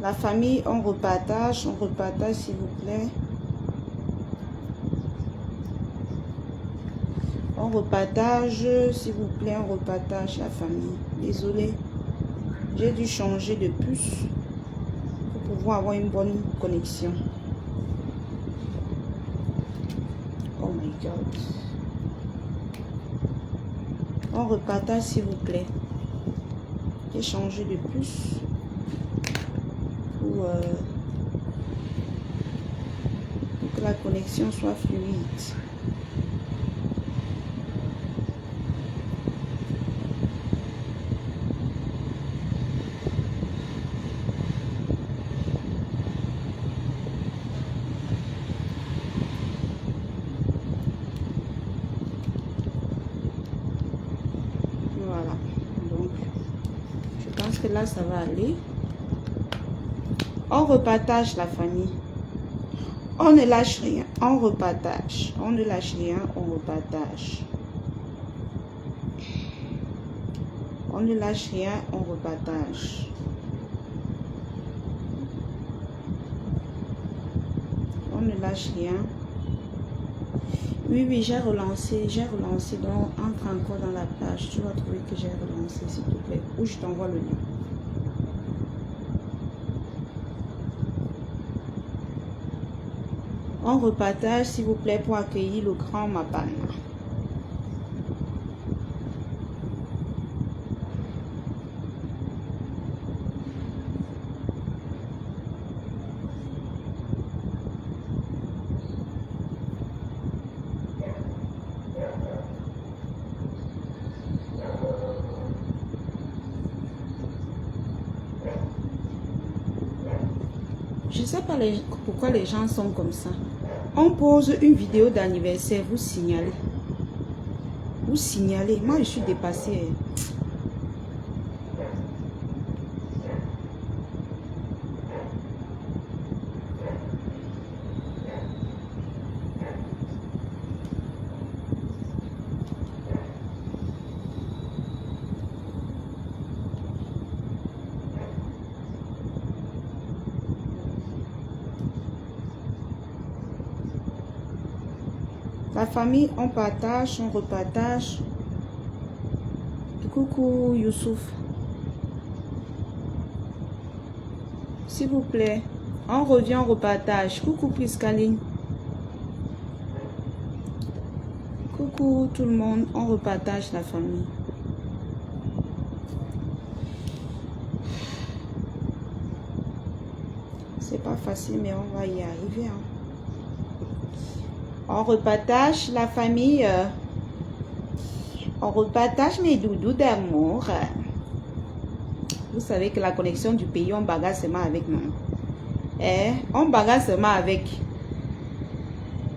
La famille, on repartage s'il vous plaît. On repartage, s'il vous plaît, on repartage la famille. Désolé, j'ai dû changer de puce pour pouvoir avoir une bonne connexion. Oh my God. On repartage, s'il vous plaît. J'ai changé de puce. Pour que la connexion soit fluide. Voilà. Donc, je pense que là, ça va aller. On repartage la famille. On ne lâche rien. On repartage. On ne lâche rien. On repartage. On ne lâche rien. On repartage. On ne lâche rien. Oui, oui, j'ai relancé. Donc, entre encore dans la page. Tu vas trouver que j'ai relancé, s'il te plaît. Ou je t'envoie le lien. On repartage, s'il vous plaît, pour accueillir le grand Mapan. Je ne sais pas pourquoi les gens sont comme ça. On pose une vidéo d'anniversaire, vous signalez. Vous signalez. Moi, je suis dépassée. La famille, on partage, on repartage. Coucou Youssouf. S'il vous plaît, on revient, on repartage. Coucou Priscaline. Coucou tout le monde, on repartage la famille. C'est pas facile, mais on va y arriver. Hein. On repartage la famille. On repartage mes doudous d'amour. Vous savez que la connexion du pays, on bagarre seulement avec nous. On bagarre seulement avec.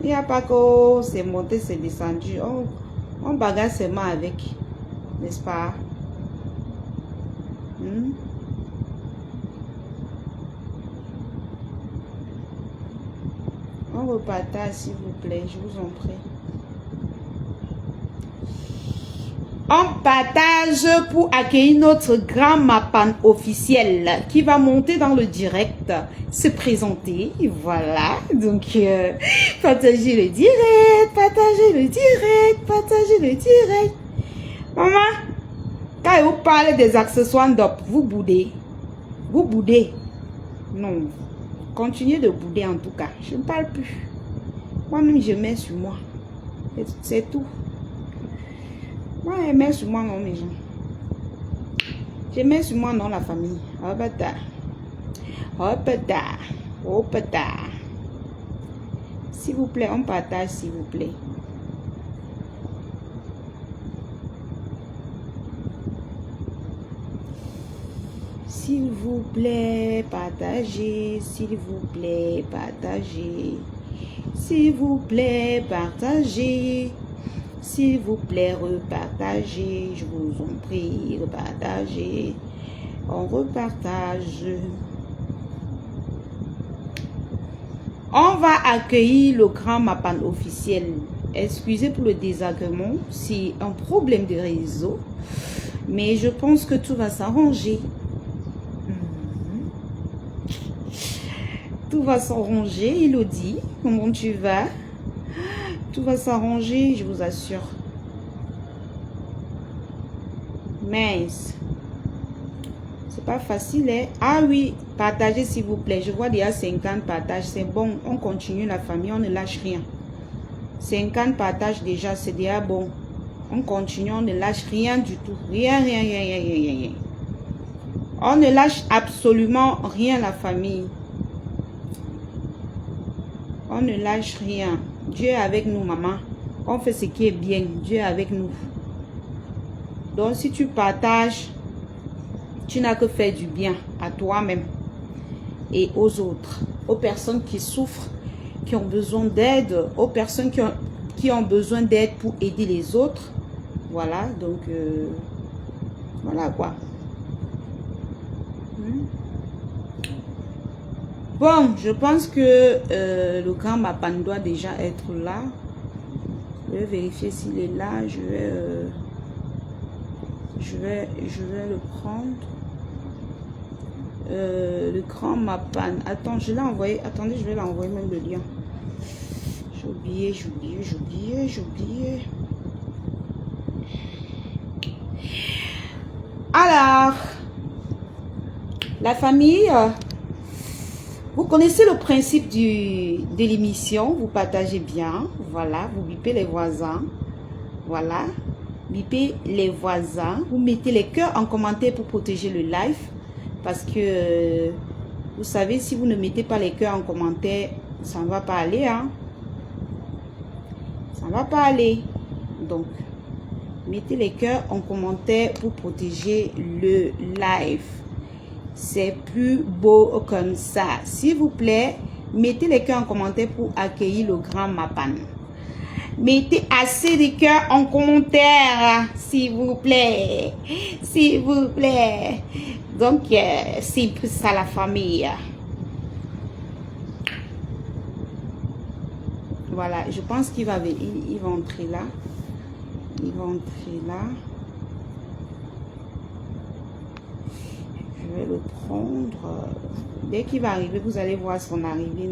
Il n'y a pas que c'est monté, c'est descendu. On bagarre seulement avec. N'est-ce pas? On repartage, s'il vous plaît, je vous en prie. On partage pour accueillir notre grand Mapan officiel qui va monter dans le direct, se présenter. Voilà, donc partagez le direct, partagez le direct, partagez le direct. Maman, quand vous parlez des accessoires d'op, vous boudez. Vous boudez. Non. Continuez de bouder en tout cas. Je ne parle plus. Moi-même, je mets sur moi. C'est tout. Moi, je mets sur moi, non, mes gens. Je mets sur moi, non, la famille. Hopata. Hopata. Hopata. S'il vous plaît, on partage, s'il vous plaît. S'il vous plaît, partagez. S'il vous plaît, partagez. S'il vous plaît, partagez. S'il vous plaît, repartagez. Je vous en prie, repartagez. On repartage. On va accueillir le grand Mapan officiel. Excusez pour le désagrément, c'est un problème de réseau. Mais je pense que tout va s'arranger. Tout va s'arranger, Elodie. Comment tu vas? Tout va s'arranger, je vous assure. Mince. C'est pas facile, hein? Ah oui, partagez s'il vous plaît. Je vois déjà 50 partages. C'est bon, on continue la famille, on ne lâche rien. 50 partages déjà, c'est déjà bon. On continue, on ne lâche rien du tout. Rien. On ne lâche absolument rien, la famille. On ne lâche rien. Dieu est avec nous, maman. On fait ce qui est bien. Dieu est avec nous. Donc, si tu partages, tu n'as que faire du bien à toi-même et aux autres, aux personnes qui souffrent, qui ont besoin d'aide, aux personnes qui ont besoin d'aide pour aider les autres. Voilà, donc, voilà quoi. Bon, je pense que le grand Mapan doit déjà être là. Je vais vérifier s'il est là. Je vais le prendre. Le grand Mapan. Attends, je l'ai envoyé. Attendez, je vais l'envoyer même le lien. J'ai oublié. Alors, la famille, vous connaissez le principe de l'émission. Vous partagez bien. Voilà, vous bipez les voisins. Voilà, bipez les voisins. Vous mettez les cœurs en commentaire pour protéger le live. Parce que, vous savez, si vous ne mettez pas les cœurs en commentaire, ça ne va pas aller. Hein? Ça ne va pas aller. Donc, mettez les cœurs en commentaire pour protéger le live. C'est plus beau comme ça. S'il vous plaît, mettez les cœurs en commentaire pour accueillir le grand Mapan. Mettez assez de cœurs en commentaire, s'il vous plaît. S'il vous plaît. Donc, c'est plus ça la famille. Voilà, je pense qu'il va entrer là. Il va entrer là. Je vais le prendre. Dès qu'il va arriver, vous allez voir son arrivée.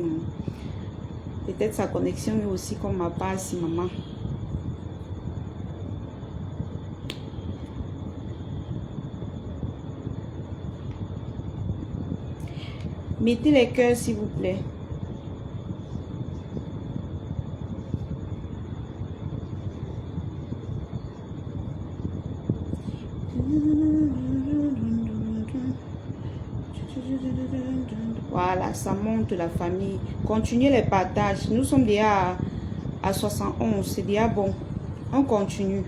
Peut-être sa connexion est aussi comme ma passe, maman. Mettez les cœurs, s'il vous plaît. Voilà, ça monte la famille. Continuez les partages. Nous sommes déjà à 71. C'est déjà bon. On continue.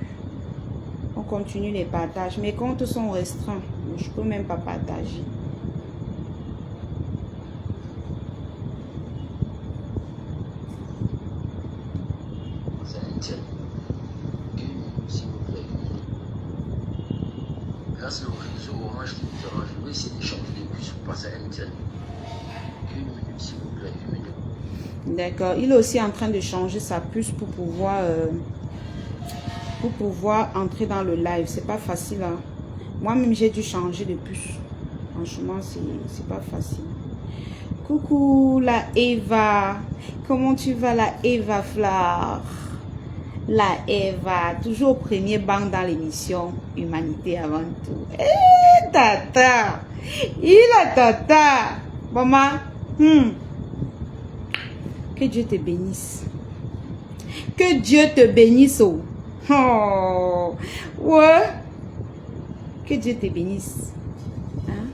On continue les partages. Mes comptes sont restreints. Je ne peux même pas partager. S'il vous plaît. Là, c'est le réseau Orange qui nous arrange. Je vais essayer de changer les puces pour passer à MTN. Une minute, s'il vous plaît, une minute. D'accord. Il est aussi en train de changer sa puce pour pouvoir entrer dans le live. C'est pas facile. Hein? Moi-même, j'ai dû changer de puce. Franchement, c'est pas facile. Coucou, la Eva. Comment tu vas, la Eva Fleur? La Eva, toujours au premier banc dans l'émission Humanité avant tout. Eh, tata! Il a tata! Maman, que Dieu te bénisse. Que Dieu te bénisse. Oh, ouais. Que Dieu te bénisse. Hein?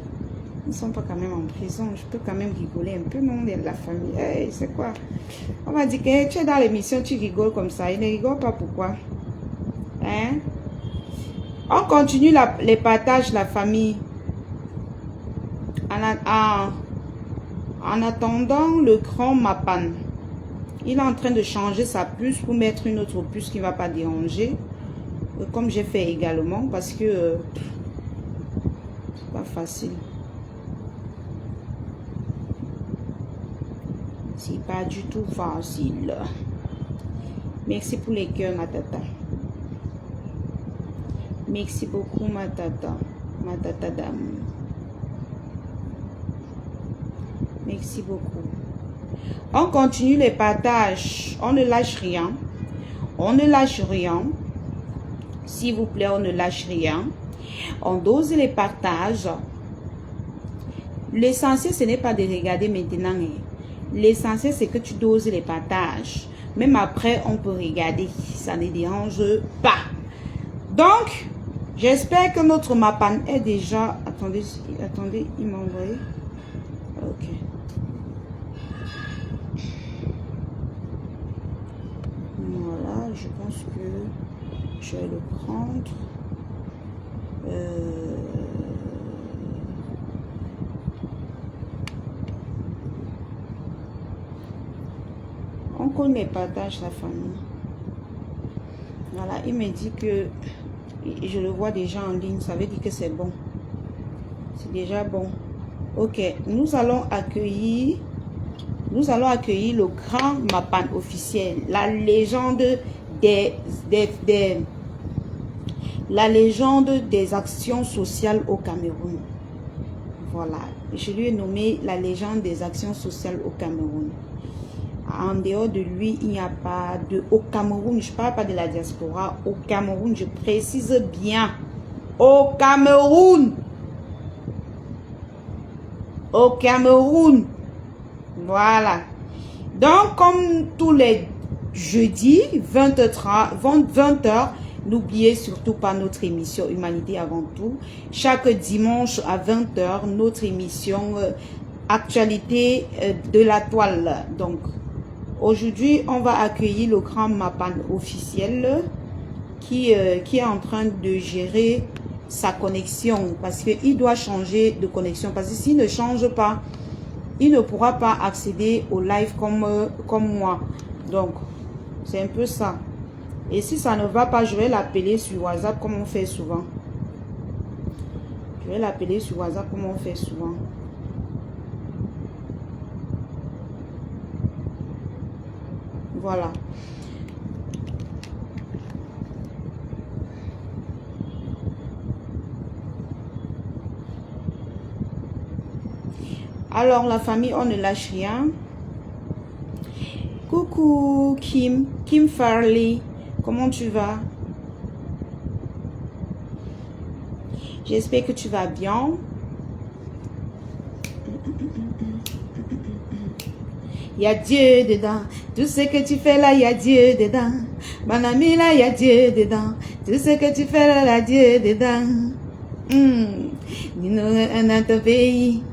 Nous ne sommes pas quand même en prison. Je peux quand même rigoler un peu, non, de la famille. Hey, c'est quoi? On va dire que tu es dans l'émission, tu rigoles comme ça. Il ne rigole pas, pourquoi? Hein? On continue les partages, la famille. En attendant le grand Mapan, il est en train de changer sa puce pour mettre une autre puce qui ne va pas déranger. Comme j'ai fait également parce que c'est pas facile. C'est pas du tout facile. Merci pour les cœurs, ma tata. Merci beaucoup, ma tata dame. Merci beaucoup. On continue les partages. On ne lâche rien. On ne lâche rien. S'il vous plaît, on ne lâche rien. On dose les partages. L'essentiel, ce n'est pas de regarder maintenant. L'essentiel, c'est que tu doses les partages. Même après, on peut regarder. Ça ne dérange pas. Donc, j'espère que notre Mapan est déjà... Attendez, il m'a envoyé. Ok. Voilà, je pense que je vais le prendre. On connaît partage la famille. Voilà, il me dit que je le vois déjà en ligne, ça veut dire que c'est bon. C'est déjà bon. Ok, nous allons accueillir le grand Mapan officiel, la légende des actions sociales au Cameroun. Voilà, je lui ai nommé la légende des actions sociales au Cameroun. En dehors de lui, il n'y a pas de... Au Cameroun, je ne parle pas de la diaspora. Au Cameroun, je précise bien. Au Cameroun. Au Cameroun. Voilà. Donc, comme tous les jeudis, 20h, n'oubliez surtout pas notre émission Humanité avant tout. Chaque dimanche à 20h, notre émission Actualité de la toile. Donc, aujourd'hui, on va accueillir le grand Mapan officiel qui est en train de gérer sa connexion parce qu'il doit changer de connexion. Parce que s'il ne change pas, il ne pourra pas accéder au live comme moi. Donc, c'est un peu ça. Et si ça ne va pas, je vais l'appeler sur WhatsApp comme on fait souvent. Je vais l'appeler sur WhatsApp comme on fait souvent. Voilà. Alors, la famille, on ne lâche rien. Coucou, Kim Farley. Comment tu vas? J'espère que tu vas bien. Il y a Dieu dedans. Tout ce que tu fais là, il y a Dieu dedans. Mon ami là, il y a Dieu dedans. Tout ce que tu fais là, il y a Dieu dedans. Dis-nous un autre pays.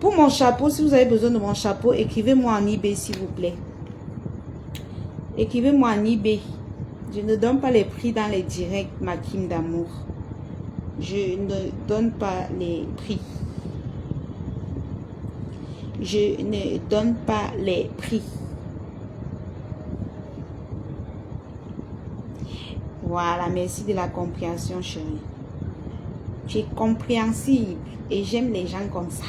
Pour mon chapeau, si vous avez besoin de mon chapeau, écrivez-moi en eBay s'il vous plaît. Écrivez-moi en eBay. Je ne donne pas les prix dans les directs, ma Kim d'amour. Je ne donne pas les prix. Je ne donne pas les prix. Voilà, merci de la compréhension, chérie. Tu es compréhensible et j'aime les gens comme ça.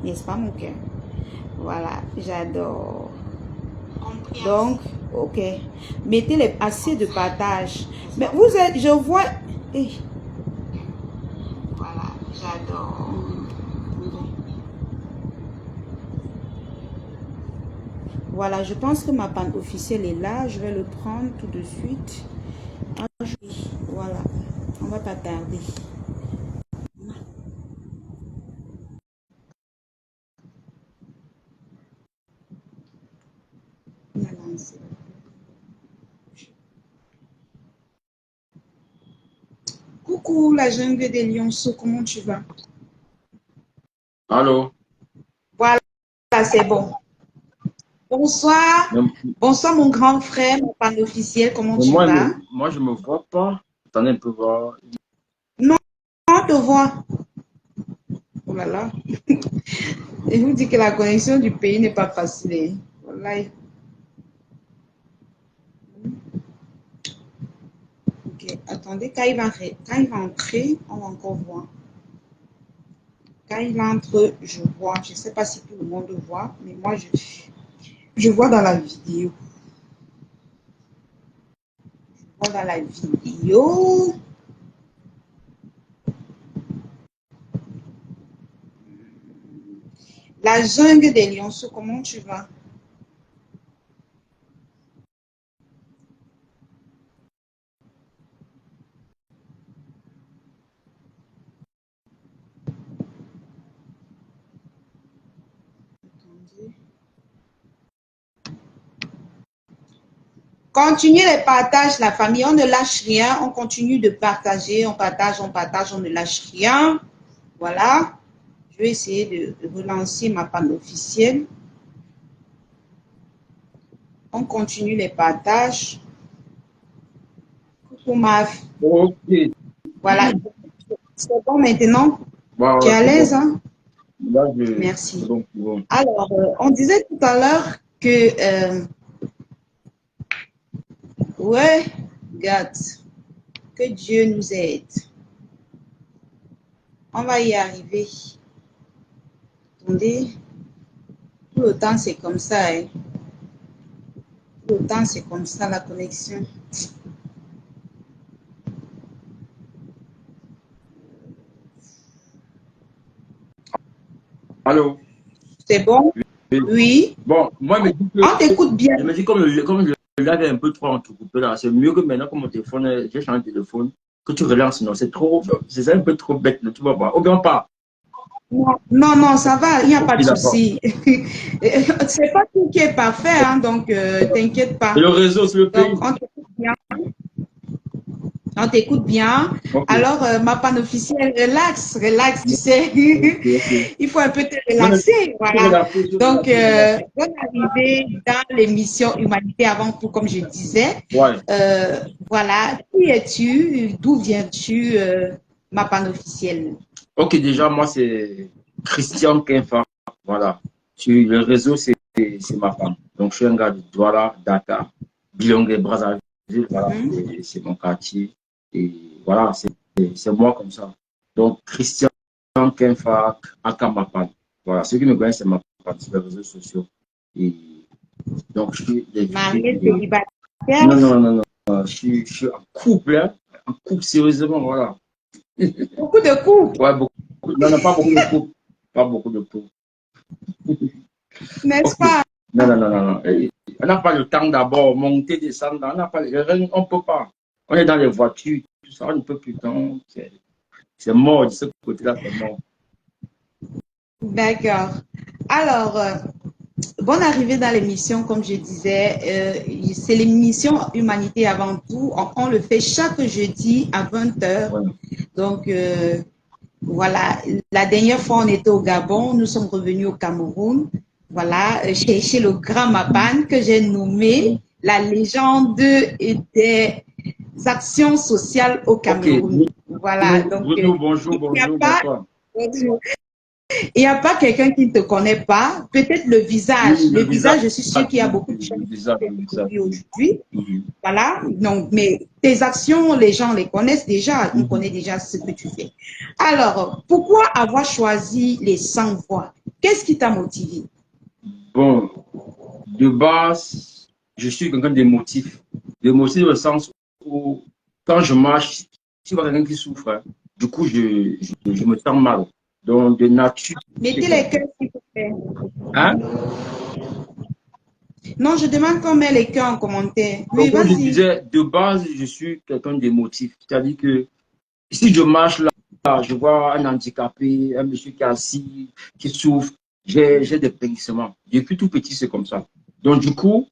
N'est-ce pas, mon cœur? Voilà, j'adore. Donc, ok. Mettez les assez de partage. Mais vous êtes, je vois... Voilà, j'adore. Voilà, je pense que ma panne officielle est là. Je vais le prendre tout de suite. Voilà, on va pas tarder. Coucou la jungle des lionceaux, comment tu vas? Allô? Voilà, c'est bon. Bonsoir. Bonsoir mon grand frère, mon pan officiel, comment tu vas? Moi, je me vois pas. Attendez un peu voir. On te voit. Oh là là. Et vous dit que la connexion du pays n'est pas facile. Voilà. Ok, attendez, quand il va entrer, on va encore voir. Quand il entre, je vois. Je ne sais pas si tout le monde voit, mais moi, je vois dans la vidéo. Je vois dans la vidéo. La jungle des lionceaux, comment tu vas? Attendez. Continuez les partages, la famille. On ne lâche rien. On continue de partager. On partage, on ne lâche rien. Voilà. Je vais essayer de relancer ma panne officielle. On continue les partages. Coucou ma... Ok. Voilà. C'est bon maintenant? Bah, Tu es à c'est l'aise, bon. hein? Là, Merci. c'est bon, c'est bon. Alors, on disait tout à l'heure que... ouais, regarde, que Dieu nous aide. On va y arriver. Attendez. Tout le temps, c'est comme ça. Hein. Tout le temps, c'est comme ça, la connexion. Allô? C'est bon? Oui. Oui. Bon, moi, On t'écoute bien. je me dis, comme le live est un peu trop entrecoupé là, c'est mieux que maintenant, comme mon téléphone, j'ai changé de téléphone, que tu relances. Non, c'est un peu trop bête, tu vois pas. Ou bien pas. Non, non, ça va, il n'y a pas Ok, de d'accord. souci. C'est pas tout qui est parfait, hein, donc t'inquiète Et pas. le réseau sur le pays? Donc, on t'écoute bien. On t'écoute bien. Ok. Alors, ma panne officielle, relax, relax, tu sais. Ok, ok. Il faut un peu te Non, mais relaxer, je suis voilà. relaxé, je suis Donc, relaxé, relaxé. bonne arrivée dans l'émission Humanité avant tout, comme je disais. Ouais. Voilà, qui es-tu? D'où viens-tu? Ma panne officielle. Ok, déjà, moi, c'est Christian Kenfa. Voilà. Sur le réseau, c'est ma femme. Donc, je suis un gars de Douala, Dakar, Bilongue, Brazzaville. Voilà, Mhm. c'est mon quartier. Et voilà, c'est moi comme ça. Donc, Christian Kenfa, aka ma femme. Voilà, ceux qui me connaissent, c'est ma femme sur les réseaux sociaux. Et donc, je suis Mariée Non, célibataire. non, non, non. Je suis en couple, hein. En couple, sérieusement, voilà. Beaucoup de coups, Ouais, beaucoup. Non, non, pas beaucoup de couples. Pas beaucoup de couples. n'est-ce Ok. pas? Non, non, non, non, non. On n'a pas le temps d'abord monter, descendre. On n'a pas on peut pas. On est dans les voitures, tout ça, on ne peut plus. C'est mort, de ce côté-là, c'est mort. D'accord. Alors, bonne arrivée dans l'émission, comme je disais. C'est l'émission Humanité avant tout. On le fait chaque jeudi à 20 heures. Ouais. Donc, voilà. La dernière fois, on était au Gabon. Nous sommes revenus au Cameroun. Voilà. Chez le grand Mapan que j'ai nommé la légende des actions sociales au Ok. Cameroun. Voilà. Donc, Bruno, bonjour, il n'y a bonjour, pas... bonsoir. Il n'y a pas quelqu'un qui ne te connaît pas. Peut-être le Oui, visage. Le le visage, visage, je suis sûre qu'il y a oui, beaucoup de gens le qui visage, ont le visage. découvert Oui. aujourd'hui. Mhm. Voilà. Donc, mais tes actions, les gens les connaissent déjà. On Mhm. connaît déjà ce que tu fais. Alors, pourquoi avoir choisi les 100 voix? Qu'est-ce qui t'a motivé? Bon, de base, je suis quelqu'un d'émotif. D'émotif au sens où, quand je marche, si je vois quelqu'un qui souffre, hein, du coup, je me sens mal. Donc, de nature, c'est Mettez comme les ça. cœurs, s'il vous plaît. Hein? Non, je demande qu'on met les cœurs en commentaire. Oui, Donc, comme je vas-y. disais, de base, je suis quelqu'un d'émotif. C'est-à-dire que si je marche là, je vois un handicapé, un monsieur qui est assis, qui souffre, j'ai des périssements. Depuis tout petit, c'est comme ça. Donc, du coup,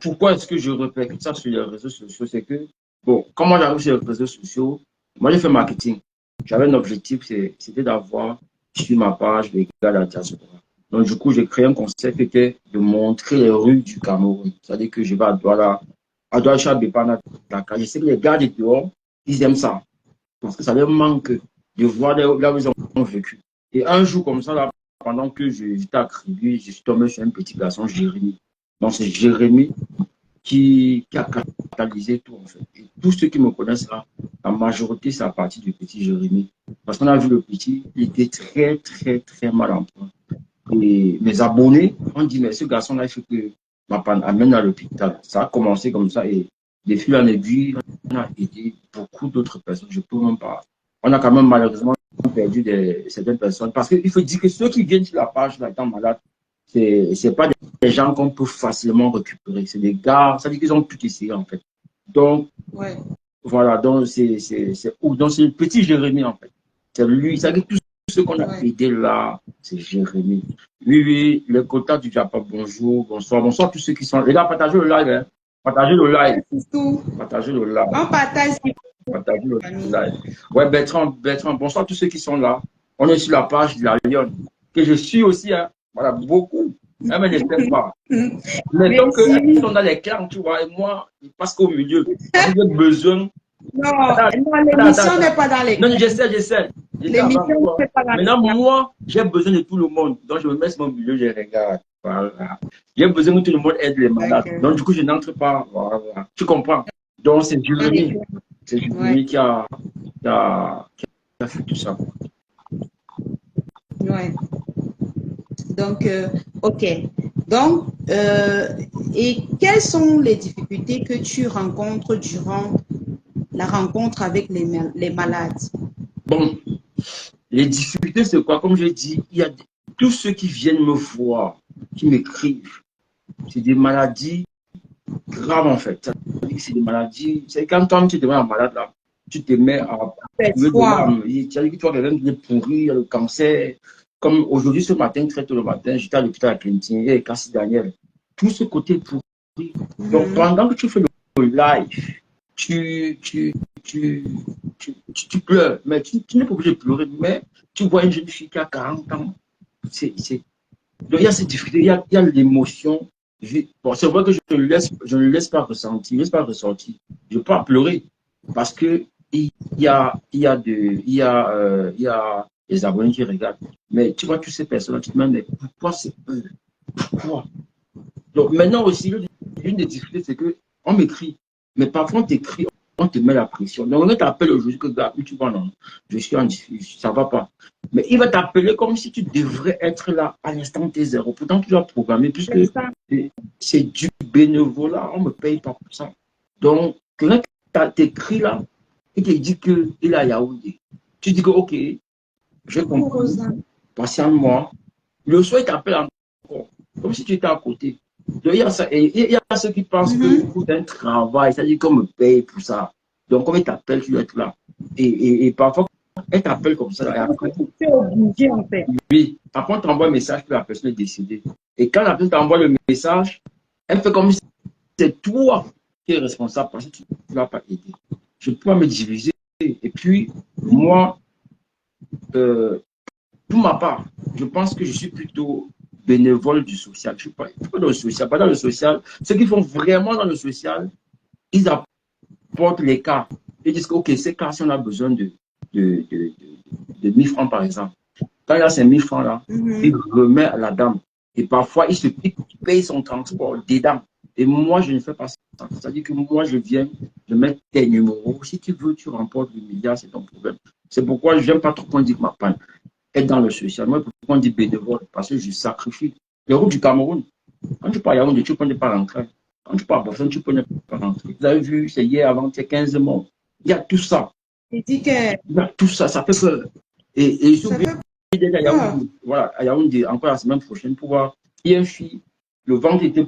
pourquoi est-ce que je répercute ça sur les réseaux sociaux? C'est que, bon, comment j'arrive sur les réseaux sociaux? Moi, j'ai fait marketing. J'avais un objectif, c'était d'avoir sur ma page les gars de la diaspora. Donc, du coup, j'ai créé un concept qui était de montrer les rues du Cameroun. C'est-à-dire que je vais à Douala, Bépana, Dakar. Je sais que les gars de dehors, ils aiment ça. Parce que ça leur manque de voir là où ils ont vécu. Et un jour comme ça, là, pendant que j'étais à Kribi, je suis tombé sur un petit garçon, Jérémy. Donc c'est Jérémy qui a catalysé tout en fait. Et tous ceux qui me connaissent là, la majorité, c'est à partir du petit Jérémy. Parce qu'on a vu le petit, il était très, très, très mal en point. Et mes abonnés ont dit, mais ce garçon-là, il faut que ma panne amène à l'hôpital. Ça a commencé comme ça et de fil en aiguille, on a aidé beaucoup d'autres personnes. Je peux même pas. On a quand même malheureusement perdu certaines personnes. Parce qu'il faut dire que ceux qui viennent sur la page là, étant malades, c'est pas des gens qu'on peut facilement récupérer. C'est des gars, ça veut dire qu'ils ont tout essayé en fait. Donc, Ouais. voilà, donc c'est le petit Jérémy en fait. C'est lui, ça veut dire tout ce qu'on a aidé là, c'est Jérémy. Oui, oui, le quota du Japon, bonjour, bonsoir, bonsoir tous ceux qui sont. Les gars, partagez le live, hein. Partagez le live. Partagez le live. On partage. Partagez le live. Ouais, Bertrand, bonsoir tous ceux qui sont là. On est sur la page de la Lyon, que je suis aussi, hein. Voilà, beaucoup. Hein, mais n'espère pas. Mais donc, ils sont dans les clans, tu vois, et moi, parce qu'au milieu, j'ai besoin. Non, l'émission n'est pas dans les clans. Non, j'essaie. L'émission n'est pas dans les clans. Maintenant, moi, j'ai besoin de tout le monde. Donc, je me mets sur mon milieu, je regarde. Voilà. J'ai besoin que tout le monde aide les malades. Okay. Donc, du coup, je n'entre pas. Voilà. Tu comprends? Donc, c'est Jérémy. C'est Jérémy qui a fait tout ça. Ouais. Donc, ok. Donc, et quelles sont les difficultés que tu rencontres durant la rencontre avec les malades? Bon, les difficultés, c'est quoi? Comme je dis, il y a tous ceux qui viennent me voir, qui m'écrivent. C'est des maladies graves, en fait. C'est des maladies. C'est quand toi, tu deviens un malade, là, tu te mets à. Tu as dit que toi, quelqu'un qui est pourri, il y a le cancer. Comme aujourd'hui, ce matin, très tôt le matin, j'étais à l'hôpital à Clinton, il y a Cassie Daniel. Tout ce côté pourri. Donc, pendant que tu fais le live, tu pleures, mais tu n'es pas obligé de pleurer, mais tu vois une jeune fille qui a 40 ans. Donc, il y a cette difficulté, il y a l'émotion. Bon, c'est vrai que je ne laisse pas ressentir, Je peux pas pleurer parce que il y a les abonnés qui regardent. Mais tu vois, toutes ces personnes-là, tu te demandes, mais pourquoi c'est eux? Pourquoi? Donc maintenant aussi, l'une des difficultés, c'est qu'on m'écrit, mais parfois on t'écrit, on te met la pression. Donc on t'appelle aujourd'hui que gars, tu vois, non, je suis en difficulté, ça va pas. Mais il va t'appeler comme si tu devrais être là à l'instant T0. Pourtant, tu dois programmer, puisque c'est du bénévolat, on ne me paye pas pour ça. Donc, quelqu'un t'écrit là, et te dit qu'il est à Yaoundé. Tu dis que, ok, je comprends. Patiente-moi. Le soir, il t'appelle encore, comme si tu étais à côté. Donc, il y a ça. Et il y a ceux qui pensent que c'est un travail, c'est-à-dire qu'on me paye pour ça. Donc, comme il t'appelle, tu dois être là. Et parfois, elle t'appelle comme ça. C'est obligé, en fait. Oui. Par contre, tu envoies un message que la personne est décédée. Et quand la personne t'envoie le message, elle fait comme si c'est toi qui es responsable parce que tu ne vas pas aider. Je ne peux pas me diviser. Et puis, moi, pour ma part, je pense que je suis plutôt bénévole du social. Je ne suis pas dans le social. Pas dans le social. Ceux qui font vraiment dans le social, ils apportent les cas. Ils disent que, OK, ces cas, si on a besoin de 1000 francs, par exemple. Quand il y a ces 1000 francs-là, il remet à la dame. Et parfois, il paye son transport dedans. Et moi, je ne fais pas ça. C'est-à-dire que moi, je viens, je mets tes numéros. Si tu veux, tu remportes le milliard, c'est ton problème. C'est pourquoi je n'aime pas trop qu'on dise que ma panne est dans le social. Moi, pourquoi on dit bénévole? Parce que je sacrifie. Les routes du Cameroun, quand tu pars à Yaoundé, tu ne peux pas rentrer. Quand tu pars à Boston, tu ne peux pas rentrer. Vous avez vu, c'est hier avant, c'est 15 morts. Il y a tout ça. Il y a tout ça, ça fait peur. Et je suis obligé d'être à Yaoundé. Voilà, à Yaoundé, encore la semaine prochaine, pour voir. Il y a une fille, le ventre était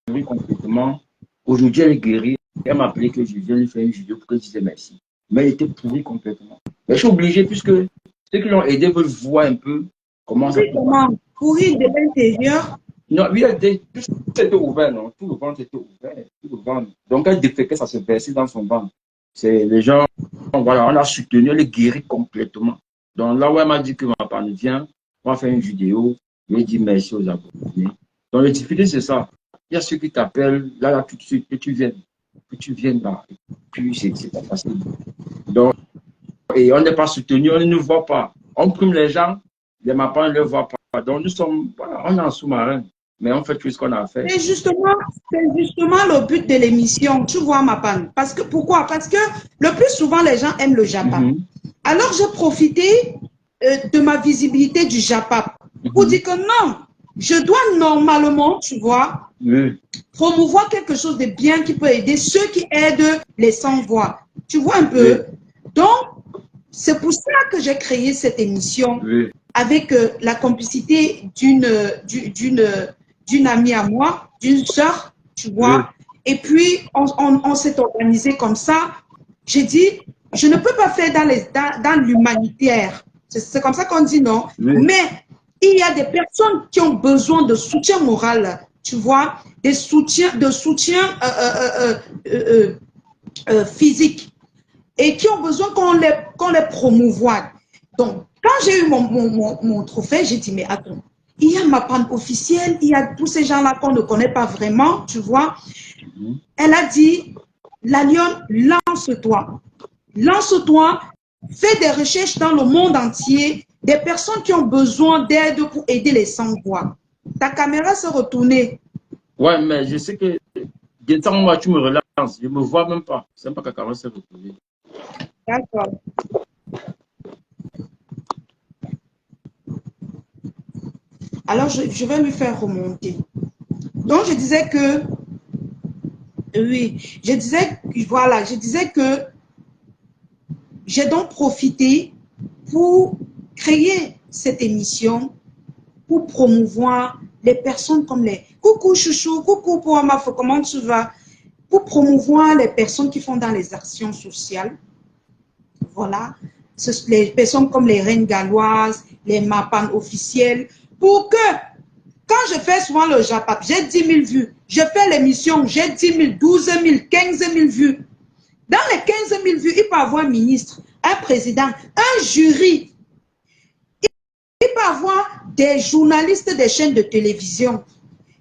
pourri complètement. Aujourd'hui, elle est guérie. Elle m'a appelé que je viens lui faire une vidéo pour qu'elle dise merci. Mais elle était pourrie complètement. Mais je suis obligé, puisque ceux qui l'ont aidé veulent voir un peu comment ça se passe. Pourrie de l'intérieur? Non, oui, tout était ouvert, non? Tout le ventre était ouvert. Tout le ventre. Donc, elle déféquait, ça se versait dans son ventre. C'est les gens, voilà, on a soutenu, elle est guérie complètement. Donc là où elle m'a dit que ma panne vient, on va faire une vidéo, je lui ai dit merci aux abonnés. Donc les difficultés, c'est ça. Il y a ceux qui t'appellent, là, tout de suite, que tu viennes là. Et puis, c'est pas facile. Donc, et on n'est pas soutenu, on ne nous voit pas. On prime les gens, les MAPAN ne le voient pas. Donc nous sommes, voilà, on est en sous-marin, mais on fait tout ce qu'on a à faire. C'est justement le but de l'émission, tu vois, ma panne. Parce que, pourquoi? Parce que le plus souvent, les gens aiment le Japap. Alors, j'ai profité de ma visibilité du Japap pour dire que non, je dois normalement, tu vois, promouvoir quelque chose de bien qui peut aider ceux qui aident les sans-voix. Tu vois un peu? Donc, c'est pour ça que j'ai créé cette émission avec la complicité d'une amie à moi, d'une sœur, tu vois. Et puis, on s'est organisé comme ça. J'ai dit, je ne peux pas faire dans l'humanitaire. C'est comme ça qu'on dit non. Mais il y a des personnes qui ont besoin de soutien moral, tu vois, de soutien physique et qui ont besoin qu'on les promouvoie. Donc, quand j'ai eu mon trophée, j'ai dit, mais attends, il y a ma panne officielle, il y a tous ces gens-là qu'on ne connaît pas vraiment, tu vois. Elle a dit, la lionne, lance-toi. Lance-toi, fais des recherches dans le monde entier, des personnes qui ont besoin d'aide pour aider les sans-voix. Ta caméra s'est retournée. Ouais, mais je sais que de temps moi, tu me relances, je ne me vois même pas. C'est même pas que la caméra s'est retournée. D'accord. Alors, je vais lui faire remonter. Donc, je disais que, oui, je disais que j'ai donc profité pour créer cette émission, pour promouvoir les personnes comme les coucou chouchou, coucou Pouamafo, comment tu vas? Pour promouvoir les personnes qui font dans les actions sociales. Voilà, les personnes comme les reines galloises, les MAPAN officiels, pour que, quand je fais souvent le Japap, j'ai 10 000 vues, je fais l'émission, j'ai 10 000, 12 000, 15 000 vues. Dans les 15 000 vues, il peut avoir un ministre, un président, un jury. Il peut avoir des journalistes des chaînes de télévision.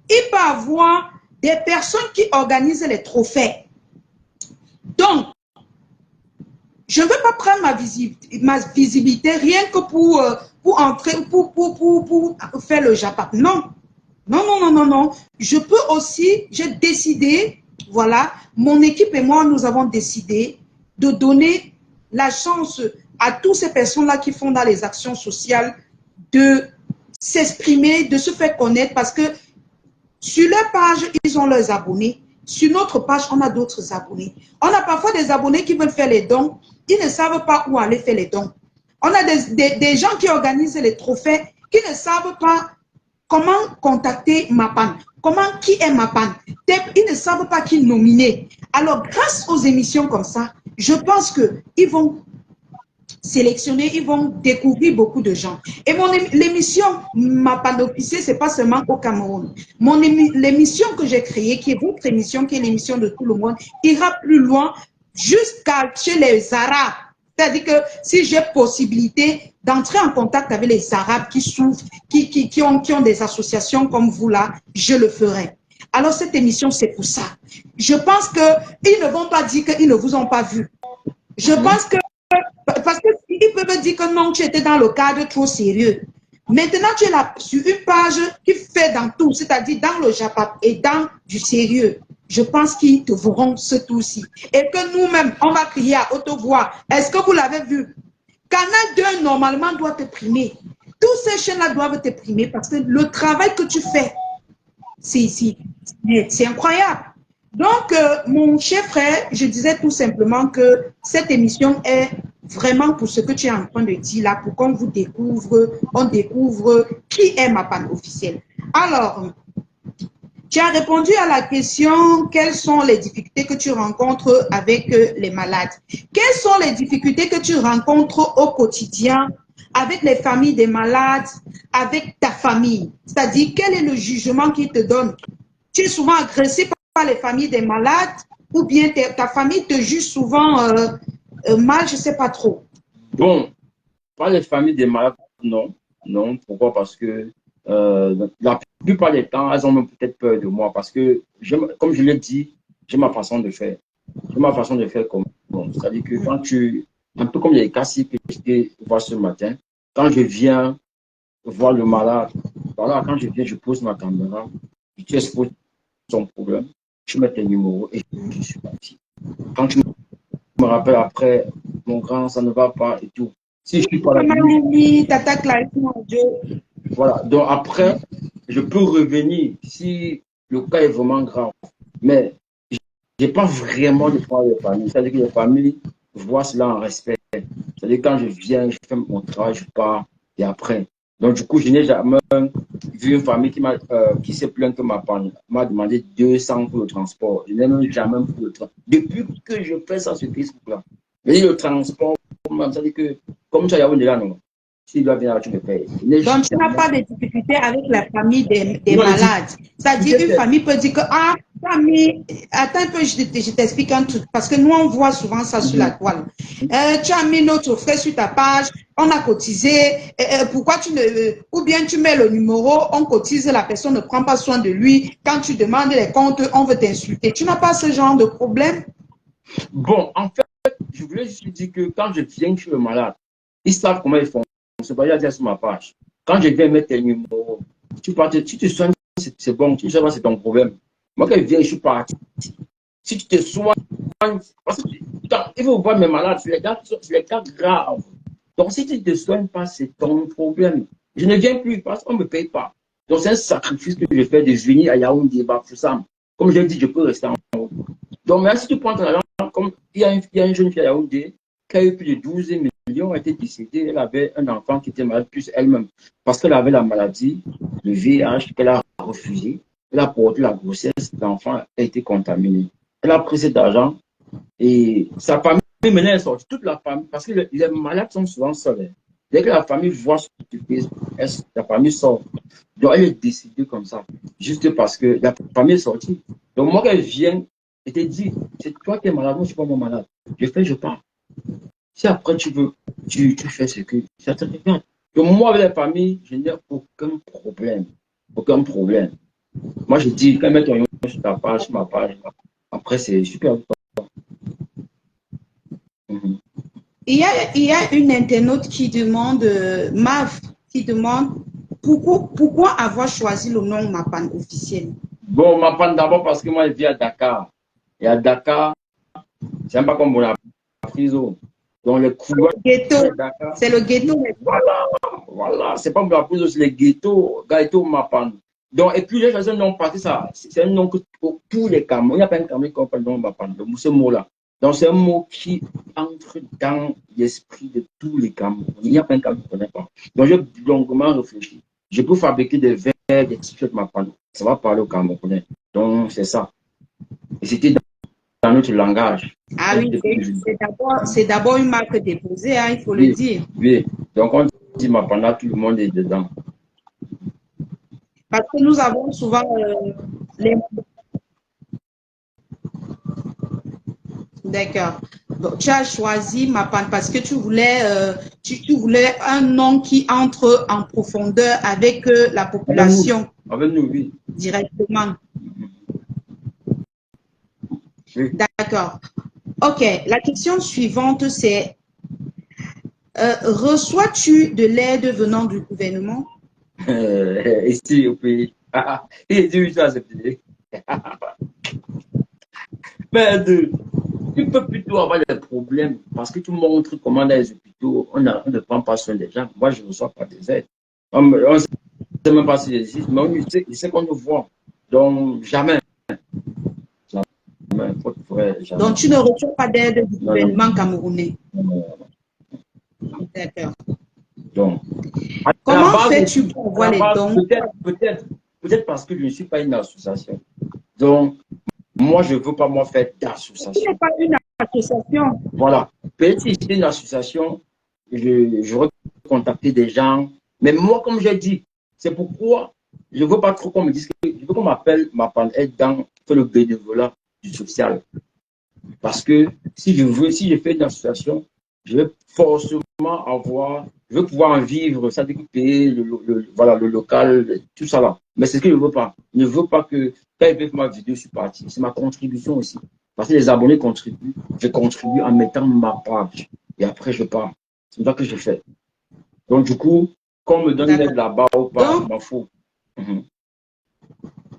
Il peut avoir des personnes qui organisent les trophées. Donc, je ne veux pas prendre ma visibilité rien que pour entrer, pour faire le Japap. Non. Non, non, non, non, non. Je peux aussi, j'ai décidé, voilà, mon équipe et moi, nous avons décidé de donner la chance à toutes ces personnes-là qui font dans les actions sociales de s'exprimer, de se faire connaître parce que sur leur page, ils ont leurs abonnés. Sur notre page, on a d'autres abonnés. On a parfois des abonnés qui veulent faire les dons. Ils ne savent pas où aller faire les dons. On a des gens qui organisent les trophées qui ne savent pas comment contacter MAPAN. Qui est MAPAN? Ils ne savent pas qui nominer. Alors, grâce aux émissions comme ça, je pense qu'ils vont sélectionner, ils vont découvrir beaucoup de gens. Et l'émission MAPAN officielle, ce n'est pas seulement au Cameroun. L'émission que j'ai créée, qui est votre émission, qui est l'émission de tout le monde, ira plus loin jusqu'à chez les Arabes. C'est-à-dire que si j'ai possibilité d'entrer en contact avec les Arabes qui souffrent, qui ont des associations comme vous là, je le ferai. Alors cette émission, c'est pour ça. Je pense qu'ils ne vont pas dire qu'ils ne vous ont pas vu. Je pense que, parce qu'ils peuvent dire que non, tu étais dans le cadre trop sérieux. Maintenant, tu es là sur une page qui fait dans tout, c'est-à-dire dans le Japap et dans du sérieux. Je pense qu'ils te verront ce tour-ci. Et que nous-mêmes, on va crier à haute voix. Est-ce que vous l'avez vu? Canal 2, normalement, doit te primer. Toutes ces chaînes-là doivent te primer parce que le travail que tu fais, c'est incroyable. Donc, mon cher frère, je disais tout simplement que cette émission est vraiment pour ce que tu es en train de dire là, pour qu'on vous découvre, on découvre qui est MAPAN officiel. Alors, tu as répondu à la question, quelles sont les difficultés que tu rencontres avec les malades? Quelles sont les difficultés que tu rencontres au quotidien avec les familles des malades, avec ta famille? C'est-à-dire, quel est le jugement qu'ils te donnent? Tu es souvent agressé par les familles des malades ou bien ta famille te juge souvent mal, je ne sais pas trop. Bon, pas les familles des malades, non. Non, pourquoi? Parce que la plupart des temps, elles ont même peut-être peur de moi parce que, comme je l'ai dit, j'ai ma façon de faire. J'ai ma façon de faire comme bon. C'est-à-dire que quand tu un peu comme les cas que j'étais voir ce matin. Quand je viens voir le malade, voilà, quand je viens, je pose ma caméra, je expose son problème, je mets tes numéros et je suis parti. Quand tu me rappelles après, mon grand, ça ne va pas et tout. Si je suis pas là, voilà. Donc après, je peux revenir si le cas est vraiment grave. Mais je n'ai pas vraiment de problème de famille. C'est-à-dire que les familles voient cela en respect. C'est-à-dire quand je viens, je fais mon travail, je pars et après. Donc du coup, je n'ai jamais vu une famille qui s'est plaint que m'a demandé 200 pour le transport. Je n'ai même jamais pour le transport. Depuis que je fais ça sur Facebook-là. Mais le transport, c'est-à-dire que comme ça, il y a un là, non. S'il doit venir là, tu me payes. Donc, tu n'as pas de difficulté avec la famille des malades. C'est-à-dire qu'une famille peut dire que, ah, famille, attends un peu, je t'explique un truc. Parce que nous, on voit souvent ça sur la toile. Tu as mis notre frère sur ta page, on a cotisé. Pourquoi tu ne. Ou bien tu mets le numéro, on cotise, la personne ne prend pas soin de lui. Quand tu demandes les comptes, on veut t'insulter. Tu n'as pas ce genre de problème? Bon, en fait, je voulais juste dire que quand je viens chez le malade, ils savent comment ils font. C'est pas dire sur ma page. Quand je viens mettre tes numéros, tu te soignes, c'est bon, tu sais pas, c'est ton problème. Moi, quand je viens, je suis parti. Si tu te soignes, parce que il faut voir mes malades, c'est les cas graves. Donc, si tu ne te soignes pas, c'est ton problème. Je ne viens plus parce qu'on ne me paye pas. Donc, c'est un sacrifice que je fais de venir à Yaoundé, Bafoussam. Comme je l'ai dit, je peux rester en haut. Donc, même si tu prends ton argent, comme il y a une jeune fille à Yaoundé qui a eu plus de 12 millions, a été décédée. Elle avait un enfant qui était malade, plus elle-même. Parce qu'elle avait la maladie, le VIH, qu'elle a refusé. Elle a porté la grossesse, l'enfant a été contaminé. Elle a pris cet argent et sa famille, maintenant, elle sort. Toute la famille, parce que les malades sont souvent seuls. Dès que la famille voit ce que tu fais, la famille sort. Donc, elle est décidée comme ça, juste parce que la famille est sortie. Donc, moi, quand elle vient, elle te dit, c'est toi qui es malade, moi, je ne suis pas mon malade. Je fais, je pars. Si après, tu veux, tu fais ce que ça te regarde. Donc, moi, avec la famille, je n'ai aucun problème. Aucun problème. Moi, je dis, quand mettre ton nom sur ta page, sur ma page, après, c'est super. Il y a une internaute qui demande, Mav, qui demande pourquoi avoir choisi le nom Mapan officiel. Bon, Mapan d'abord parce que moi, je vis à Dakar. Et à Dakar, c'est un peu comme on a pris. Donc, les couloirs de Dakar. C'est le ghetto. Voilà. C'est pas la prise, c'est les ghettos, Mapan. Donc, et puis, j'ai choisi un nom parce que ça, c'est un nom que pour tous les Camerounais, il n'y a pas un Camerounais qui appelle le nom Mapan, ce mot-là. Donc, c'est un mot qui entre dans l'esprit de tous les Camerounais. Il n'y a pas un Camerounais qui ne connaît pas. Donc, j'ai longuement réfléchi. Je peux fabriquer des verres, des t-shirts Mapan. Ça va parler aux Camerounais. Donc, c'est ça. Et c'était dans notre langage. Ah oui, c'est d'abord une marque déposée, hein, il faut le dire. Oui, donc on dit Mapanda, tout le monde est dedans. Parce que nous avons souvent les... D'accord. Donc, tu as choisi Mapan parce que tu voulais un nom qui entre en profondeur avec la population. Avec nous, oui. Directement. Oui. D'accord. Ok, la question suivante, c'est reçois-tu de l'aide venant du gouvernement? Ici au pays. Et tu as accepté. Mais tu peux plutôt avoir des problèmes parce que tu montres comment dans les hôpitaux, on ne prend pas soin des gens. Moi, je ne reçois pas des aides. On ne sait même pas s'ils existent, mais on sait qu'on nous voit. Donc, jamais. Jamais. Donc, tu ne reçois pas d'aide du gouvernement camerounais? D'accord. Donc, comment fais-tu pour avoir les dons? Peut-être parce que je ne suis pas une association. Donc, moi, je ne veux pas moi faire d'association. Tu n'es pas une association. Voilà. Peut-être si c'était une association, j'aurais contacté des gens. Mais moi, comme j'ai dit, c'est pourquoi je ne veux pas trop qu'on me dise que je veux qu'on m'appelle être dans le bénévolat du social. Parce que si je fais une association, je vais forcément je veux pouvoir en vivre, ça découper, voilà, le local, tout ça là. Mais c'est ce que je ne veux pas. Je ne veux pas que, quand ils veulent ma vidéo, je suis parti. C'est ma contribution aussi. Parce que les abonnés contribuent. Je contribue en mettant ma page. et après je pars. C'est ça que je fais. Donc du coup, qu'on me donne l'aide là-bas ou pas, je m'en fous.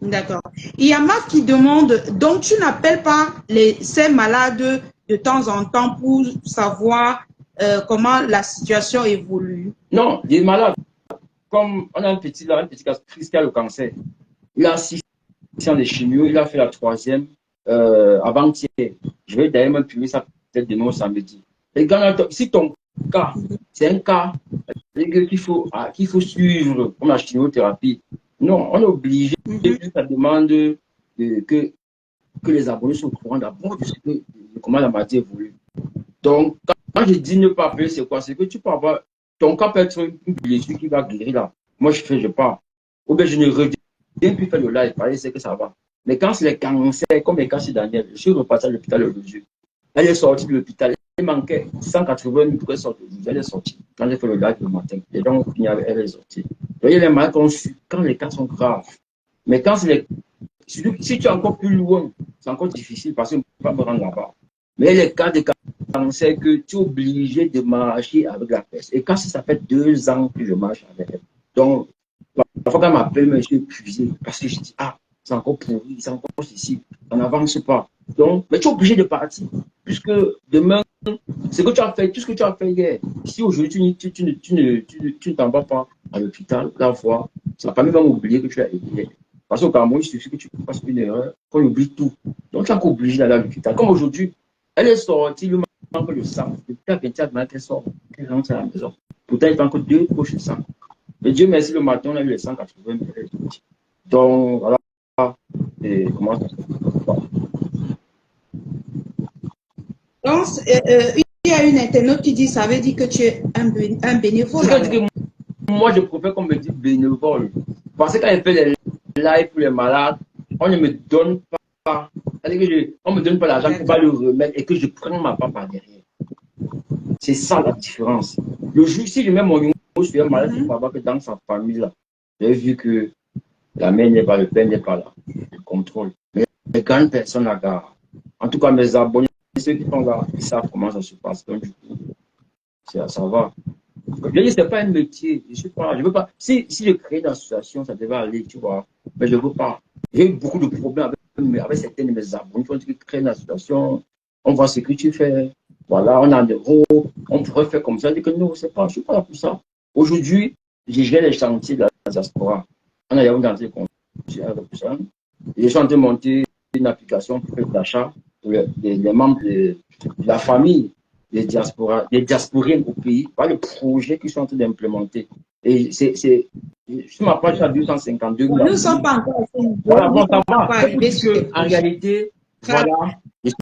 D'accord. Il y en a qui demandent, donc tu n'appelles pas ces malades de temps en temps pour savoir comment la situation évolue? Non, les malades, comme on a un petit cas qui a le cancer, il a 6 ans de chimio, il a fait la 3e avant-hier. Je vais d'ailleurs même publier ça peut-être demain au samedi. Les gars, si ton cas, c'est un cas qu'il faut suivre comme la chimiothérapie, non, on est obligé, ça demande que les abonnés soient au courant d'abord de comment la maladie évolue. Donc, quand je dis ne pas appeler, c'est quoi? C'est que tu peux avoir, ton cas peut être une blessure qui va guérir là. Moi, je pars. Ou bien je ne reviens plus faire le live, parce que c'est que ça va. Mais quand c'est les cancers, comme les cas chez Daniel, je suis reparti à l'hôpital le jour. Elle est sortie de l'hôpital. Il manquait 180 000 pour qu'elle sorte. Elle est sortie. Quand j'ai fait le live le matin, les gens ont fini avec elle, est sortie. Donc, il y a les malades qu'on suit quand les cas sont graves. Mais quand c'est les. Si tu es encore plus loin, c'est encore difficile parce que je ne peux pas me rendre là-bas. Mais les cas de cancer que tu es obligé de marcher avec la personne. Et quand ça fait 2 ans que je marche avec elle. Donc, parfois quand elle m'appelle, je suis épuisé parce que je dis, ah, c'est encore pourri, c'est encore ceci, on n'avance pas. Donc, mais tu es obligé de partir. Puisque demain, ce que tu as fait, tout ce que tu as fait hier, si aujourd'hui tu ne t'en vas pas à l'hôpital, la fois, ça va pas même oublier que tu as été. Parce qu'au Cameroun, il suffit que tu fasses une erreur, qu'on oublie tout. Donc, tu es encore obligé d'aller à l'hôpital. Comme aujourd'hui, elle est sortie, il lui manque le sang. Depuis la 24 qu'elle sort, elle rentre à la maison. Pourtant, il fait encore 2 poches de sang. Mais Dieu merci, le matin, on a eu les 180 000. Donc, voilà. Et comment ça se fait? Donc, il y a une internaute qui dit, ça veut dire que tu es un bénévole. Moi, je préfère qu'on me dise bénévole. Parce que quand je fais les lives pour les malades, on ne me donne pas, on ne me donne pas l'argent pour pas le remettre et que je prends ma part par derrière. C'est ça la différence. Le jour, si je mets mon numéro sur un malade, il faut voir que dans sa famille, là, j'ai vu que la mère n'est pas, le père n'est pas là. Je contrôle. Mais quand une personne la garde, en tout cas mes abonnés, ceux qui sont là, ils savent comment ça se passe. Donc, du coup, ça va. Je dis, c'est pas un métier. Je veux pas. Si je crée une association, ça devait aller, tu vois. Mais je veux pas. J'ai eu beaucoup de problèmes avec certains de mes abonnés. Quand tu crées une association, on voit ce que tu fais. Voilà, on a des rôles, on pourrait faire comme ça. Je dis que non, c'est pas, je suis pas là pour ça. Aujourd'hui, j'ai géré les chantiers de la diaspora. On a dans des comptes. Et je suis en train de monter une application pour faire l'achat pour les membres de la famille des diasporiens au pays, par le projet qu'ils sont en train d'implémenter. Et sur ma page, à 252 000. Nous ne sommes pas encore voilà, bon, ça va. En réalité, voilà.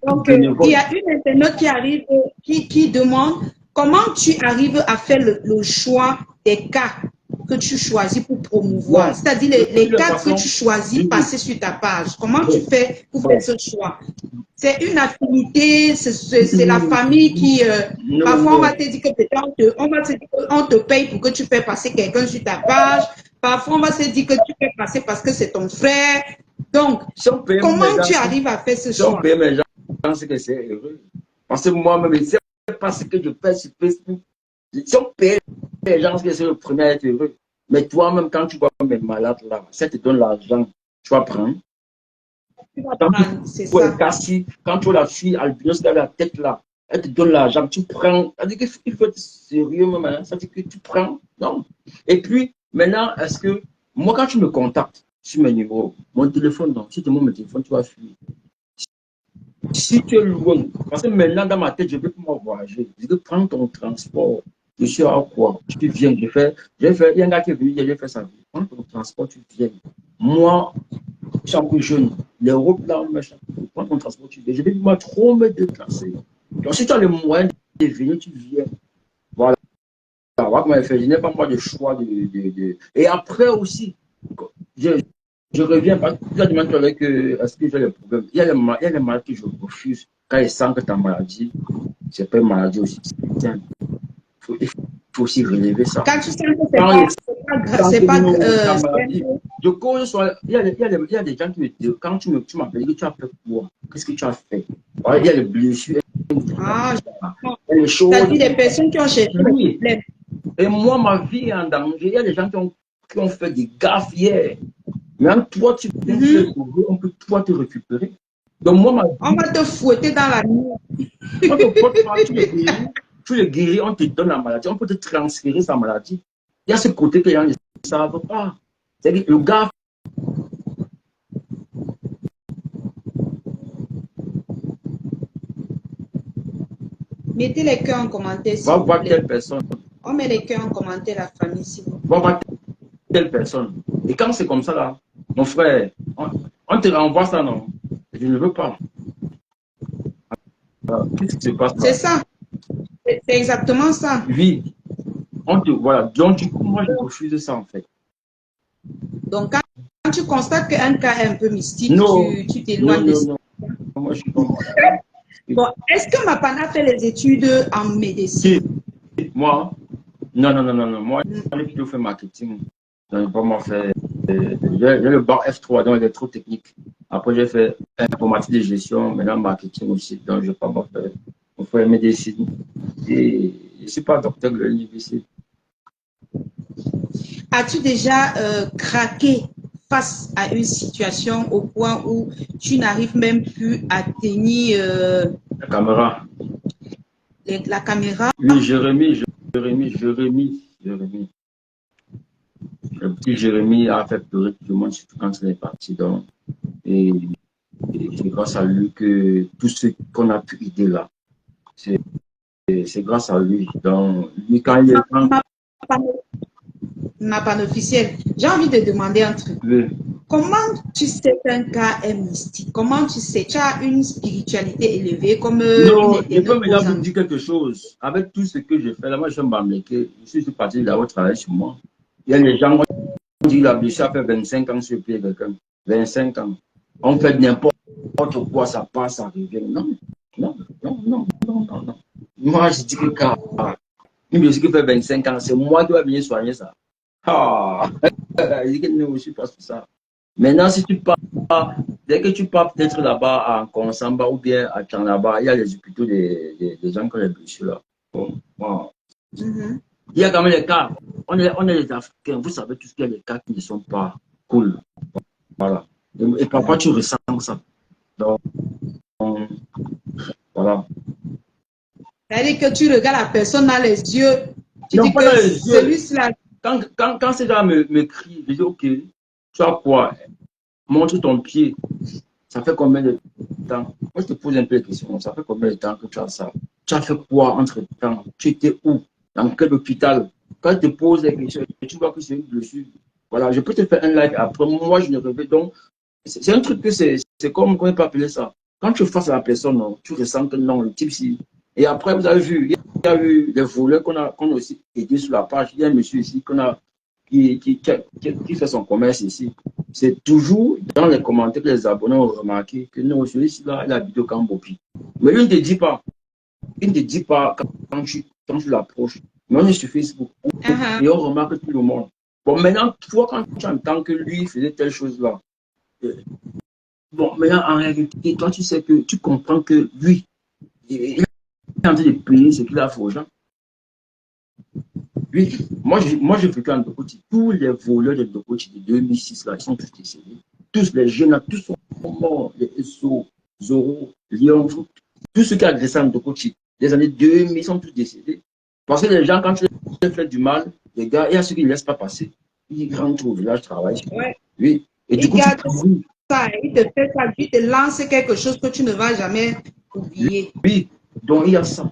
Donc, il y a une internaute qui arrive, qui demande comment tu arrives à faire le choix des cas que tu choisis pour promouvoir, c'est-à-dire les cas que tu choisis passer sur ta page. Comment tu fais pour faire ce choix? C'est une affinité, c'est la famille qui... parfois, on va te dire que peut-être on te paye pour que tu fais passer quelqu'un sur ta page. Parfois, on va se dire que tu fais passer parce que c'est ton frère. Donc, comment tu arrives à faire ce choix? Mais je pense que c'est heureux. Parce que moi-même, je ne sais pas ce que je fais sur Facebook. Si on paye les gens, c'est le premier à être heureux. Mais toi-même, quand tu vois mes malades là, ça te donne l'argent, tu vas prendre. C'est ça. Quand tu la fille albinos qui a la tête là, elle te donne l'argent, tu prends. Ça dit qu'il faut être sérieux, même. Ça dit que tu prends. Non. Et puis, maintenant, est-ce que, moi, quand tu me contactes sur mes numéros, mon téléphone, non. Si tu demandes mon téléphone, tu vas fuir. Si tu es loin, parce que maintenant, dans ma tête, je veux pouvoir voyager. Je veux prendre ton transport. Je suis à quoi? Tu viens, il y a un gars qui est venu, j'ai fait ça. Prends ton transport, tu viens. Moi, je suis encore jeune. Les routes là, prends ton transport, tu viens. Je vais moi trop me déplacer. Donc, si tu as les moyens de venir, tu viens. Voilà. Voilà comment elle fait. Je n'ai pas moi de choix. Et après aussi, je reviens parce que tu as demandé avec est-ce que j'ai les problèmes. Il y a les maladies que je refuse. Quand ils sentent que ta maladie, c'est pas une maladie aussi. Il faut aussi relever ça. Quand tu sens que c'est pas de cause, il y a des gens qui me disent, quand tu m'appelles, que tu as fait quoi? Qu'est-ce que tu as fait? Il y a les blessures. Elle est chaude. C'est-à-dire des personnes qui ont cherché le Oui. problème. Et moi, ma vie est en danger. Il y a des gens qui ont fait des gaffes hier. Même toi, tu viens te sauver, on peut toi te récupérer. Donc, moi, ma On va te fouetter dans la nuit. on te porte pas, tu le guéris, on te donne la maladie, on peut te transférer sa maladie. Il y a ce côté que les gens ne savent pas. C'est-à-dire le gars Mettez les cœurs en commentaire, s'il va vous voir plaît. telle personne, On met les cœurs en commentaire, la famille, s'il vous plaît. va voir telle personne. Et quand c'est comme ça, là, mon frère, on te renvoie ça, non? Je ne veux pas. Qu'est-ce qui se passe là? C'est ça. C'est exactement ça. Oui, voilà. Donc, du coup, moi, je refuse ça, en fait. Donc, quand tu constates qu'un cas est un peu mystique, Non, tu t'éloignes de ça. non. Moi, je suis pas moi. Bon, est-ce que Mapana fait les études en médecine? Moi? Non. Moi, j'ai plutôt fait marketing. Je n'ai pas moi fait. J'ai le bac F3, donc électrotechnique. Après, j'ai fait informatique de gestion, maintenant marketing aussi. Donc, je n'ai pas moi fait médecine. Et je ne suis pas docteur de l'université. As-tu déjà craqué face à une situation au point où tu n'arrives même plus à tenir La caméra. la caméra? Oui, Jérémy. Le petit Jérémy a fait pleurer tout le monde, surtout quand il est parti. Donc, et c'est grâce à lui que tout ce qu'on a pu aider là, c'est grâce à lui. Donc, lui, quand il est Ma panne officielle. J'ai envie de demander un truc. oui. Comment tu sais qu'un cas est mystique? Comment tu sais? Tu as une spiritualité élevée comme Non, je peux une maintenant vous dire quelque chose. Avec tout ce que je fais là, moi, je suis un Bamléké. Je suis parti là-haut travailler sur moi. Il y a des gens qui disent la blessure a fait 25 ans sur le pied de quelqu'un. 25 ans. On fait n'importe quoi, ça passe, ça revient. Non. Moi, je dis que car une blessure qui fait 25 ans, c'est moi qui vais venir soigner ça. Ah, je dis que non, je ne suis pas sur ça. Maintenant, si tu pars, dès que tu pars peut-être là-bas en Konsamba ou bien à Tchanaba, il y a les hôpitaux des gens qui ont les blessures là. Bon, wow. Il y a quand même les cas. On est les Africains, vous savez tous qu'il y a des cas qui ne sont pas cool. Voilà. Et parfois, tu ressens ça. Donc, voilà. C'est-à-dire que tu regardes la personne dans les yeux, tu Non, dis pas dans que les yeux. celui-là. Quand ces gens me crient, je dis, OK, tu as quoi? Montre ton pied. Ça fait combien de temps? Moi, je te pose un peu la question. Ça fait combien de temps que tu as ça? Tu as fait quoi entre temps? Tu étais où? Dans quel hôpital? Quand je te pose les questions, tu vois que c'est une blessure. Voilà, je peux te faire un live après. Moi, je ne rêve donc. C'est un truc que c'est comme, comment on peut appeler ça? Quand tu es face à la personne, non, tu ressens que non, le type, si. Et après, vous avez vu, il y a eu des voleurs qu'on a aussi aidé sur la page. Il y a un monsieur ici qui fait son commerce ici. C'est toujours dans les commentaires que les abonnés ont remarqué que non, celui-ci là, il habite au Cambopi. Mais il ne te dit pas. Il ne te dit pas quand tu l'approches. Mais on est sur Facebook. Et on remarque tout le monde. Bon, maintenant, toi, quand tu entends que lui faisait telle chose-là, bon, maintenant, en réalité, toi, tu sais que tu comprends que lui, il est en train de payer ce qu'il a fait aux gens. Oui, moi, je vécu en Dokoti. Tous les voleurs de Dokoti de 2006, là, ils sont tous décédés. Tous les jeunes, là, tous sont morts. Les SO, Zoro, Lyon, tous ceux qui agressaient en Dokoti, les années 2000, ils sont tous décédés. Parce que les gens, quand tu leur fais du mal, les gars, il y a ceux qui ne laissent pas passer. Ils rentrent au village, travaillent. Ouais. Oui. Et du coup, ça, il te fait ça, il te lance quelque chose que tu ne vas jamais oublier. Oui, donc il y a ça.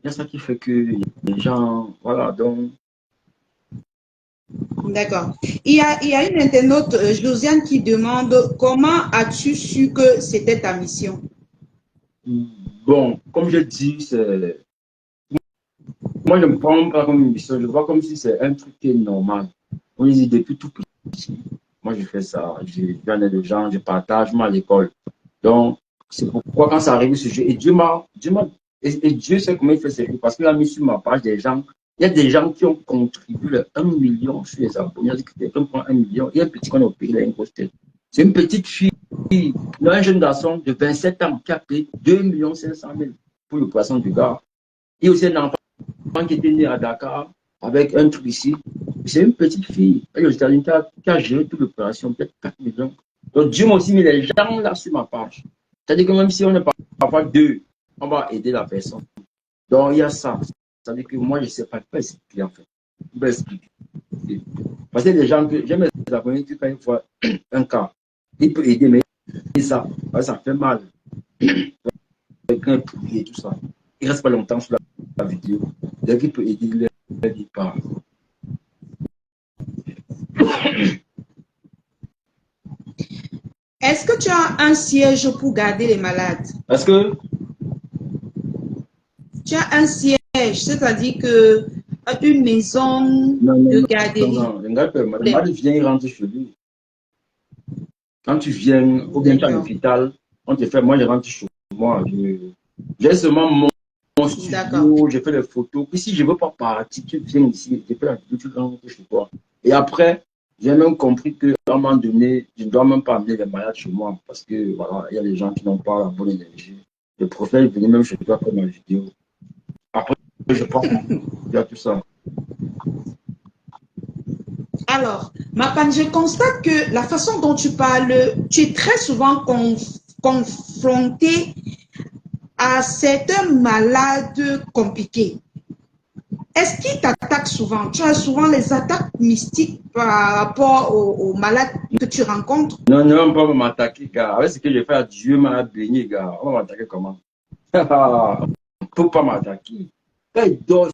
Il y a ça qui fait que les gens, voilà, donc. D'accord. Il y a une internaute, Josiane, qui demande comment as-tu su que c'était ta mission? Bon, comme je dis, c'est. Moi, je ne me prends pas comme une mission, je vois comme si c'est un truc qui est normal. On dit depuis tout petit. Moi, je fais ça. Je viens de gens, je partage, moi, à l'école. Donc, c'est pourquoi quand ça arrive, ce jeu, et Dieu sait comment il fait ses jeux, parce qu'il a mis sur ma page des gens. Il y a des gens qui ont contribué le 1 million sur les abonnés. Il quelqu'un prend 1 million. Il y a un petit qu'on a payé, il a une grosse tête. C'est une petite fille, un jeune garçon de 27 ans qui a payé 2 500 000 pour le poisson du gars. Il y a aussi un enfant qui était né à Dakar avec un truc ici. C'est une petite fille. Elle est aux États-Unis qui a géré toute l'opération, peut-être 4 millions. Donc Dieu m'a aussi mis les gens là sur ma page. C'est-à-dire que même si on est parfois deux, on va aider la personne. Donc il y a ça. C'est-à-dire que moi, je ne sais pas expliquer en fait. Je peux expliquer. Parce que les gens que j'aime les abonnés qui, quand ils voient un cas, il peut aider, mais ça, ça fait mal. Avec un pourri et tout ça. Il ne reste pas longtemps sur la vidéo. Dès qu'il peut aider, il part. Est-ce que tu as un siège pour garder les malades? Parce que, Tu as un siège, c'est-à-dire que une maison de garderie. non. Le malade vient, il rentre chez lui. Quand tu viens, ou bien tu es à l'hôpital, on te fait, moi je rentre chez moi. J'ai seulement mon studio, je fais les photos. Puis si je ne veux pas partir, tu viens ici, je fais la vidéo, tu rentres chez toi. Et après, j'ai même compris qu'à un moment donné, je ne dois même pas amener les malades chez moi parce que voilà, il y a des gens qui n'ont pas la bonne énergie. Le prophète venait même chez toi pour ma vidéo. Après, je pense qu'il y a tout ça. Alors, Mapan, je constate que la façon dont tu parles, tu es très souvent confronté à certains malades compliqués. Est-ce qu'ils t'attaquent souvent? Tu as souvent les attaques mystiques par rapport aux malades que tu rencontres? Non, ne va pas m'attaquer, gars. Avec ce que j'ai fait à Dieu m'a béni, gars. On va m'attaquer comment? On ne peut pas m'attaquer. Quand il dort,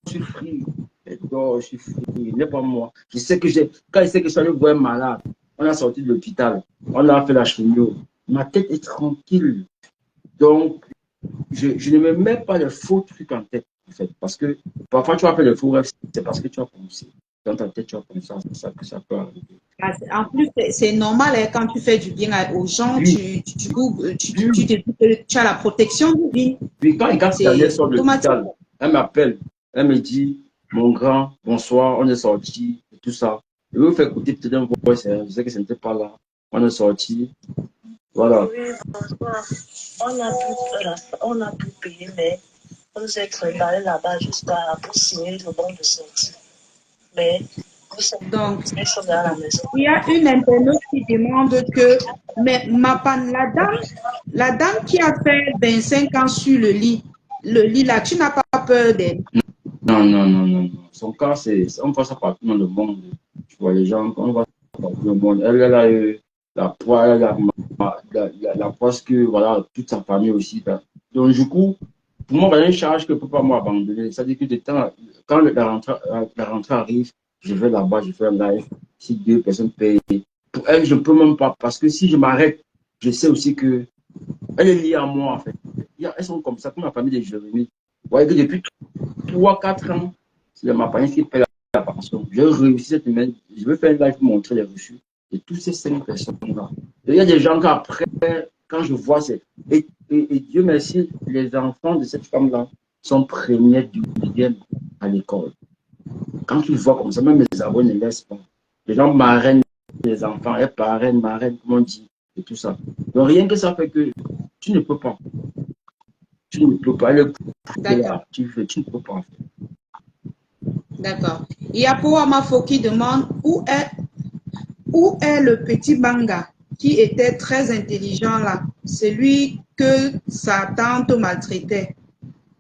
je suis free. Il dort, je suis free. Il n'est pas moi. Je sais que quand il sait que je suis allé voir un malade, on a sorti de l'hôpital. On a fait la chimio. Ma tête est tranquille. Donc, je ne me mets pas de faux trucs en tête, en fait. Parce que parfois, tu vas faire des faux rêves, c'est parce que tu as pensé. Dans ta tête, tu as pensé ça que ça peut arriver. En plus, c'est normal hein, quand tu fais du bien aux gens, Oui. tu as la protection divine. Puis quand elle sort de automatique. l'hôpital, elle m'appelle, elle me dit, mon grand, bonsoir, on est sorti, et tout ça. Je vais vous faire écouter peut-être un voix, je sais que ce n'était pas là. On est sorti, voilà. Oui, bonsoir. On a pu payer, mais on nous est préparé là-bas pour signer le bon de sortie. Mais nous sommes dans la maison. Il y a une internaute qui demande que, mais Mapan, la dame qui a fait 25 ans sur le lit là, tu n'as pas peur d'elle? Non. Son cas, on voit ça partout dans le monde. Tu vois, les gens, on voit ça partout dans le monde. Elle a eu la poisse, la poisse que, voilà, toute sa famille aussi. Donc, du coup, pour moi, il y a une charge que ne peut pas m'abandonner. C'est-à-dire que quand la rentrée arrive, je vais là-bas, je fais un live. Si 2 personnes payent, pour elle, je ne peux même pas. Parce que si je m'arrête, je sais aussi que elle est liée à moi, en fait. Elles sont comme ça, comme la famille de Jérémie. Vous voyez que depuis 3-4 ans, c'est ma famille qui paie la pension. J'ai réussi cette semaine. Je vais faire un live pour montrer les reçus de toutes ces 5 personnes-là. Il y a des gens qu'après, quand je vois, et Dieu merci, les enfants de cette femme-là sont premiers du dixième à l'école. Quand tu vois comme ça, même les abonnés ne laissent pas. Les gens marrainent les enfants, elles marrainent, comme on dit, et tout ça. Donc rien que ça fait que tu ne peux pas. Tu ne peux pas aller là. Tu ne peux pas. D'accord. Il y a Pouamafo qui demande où est le petit Banga qui était très intelligent là, celui que sa tante maltraitait.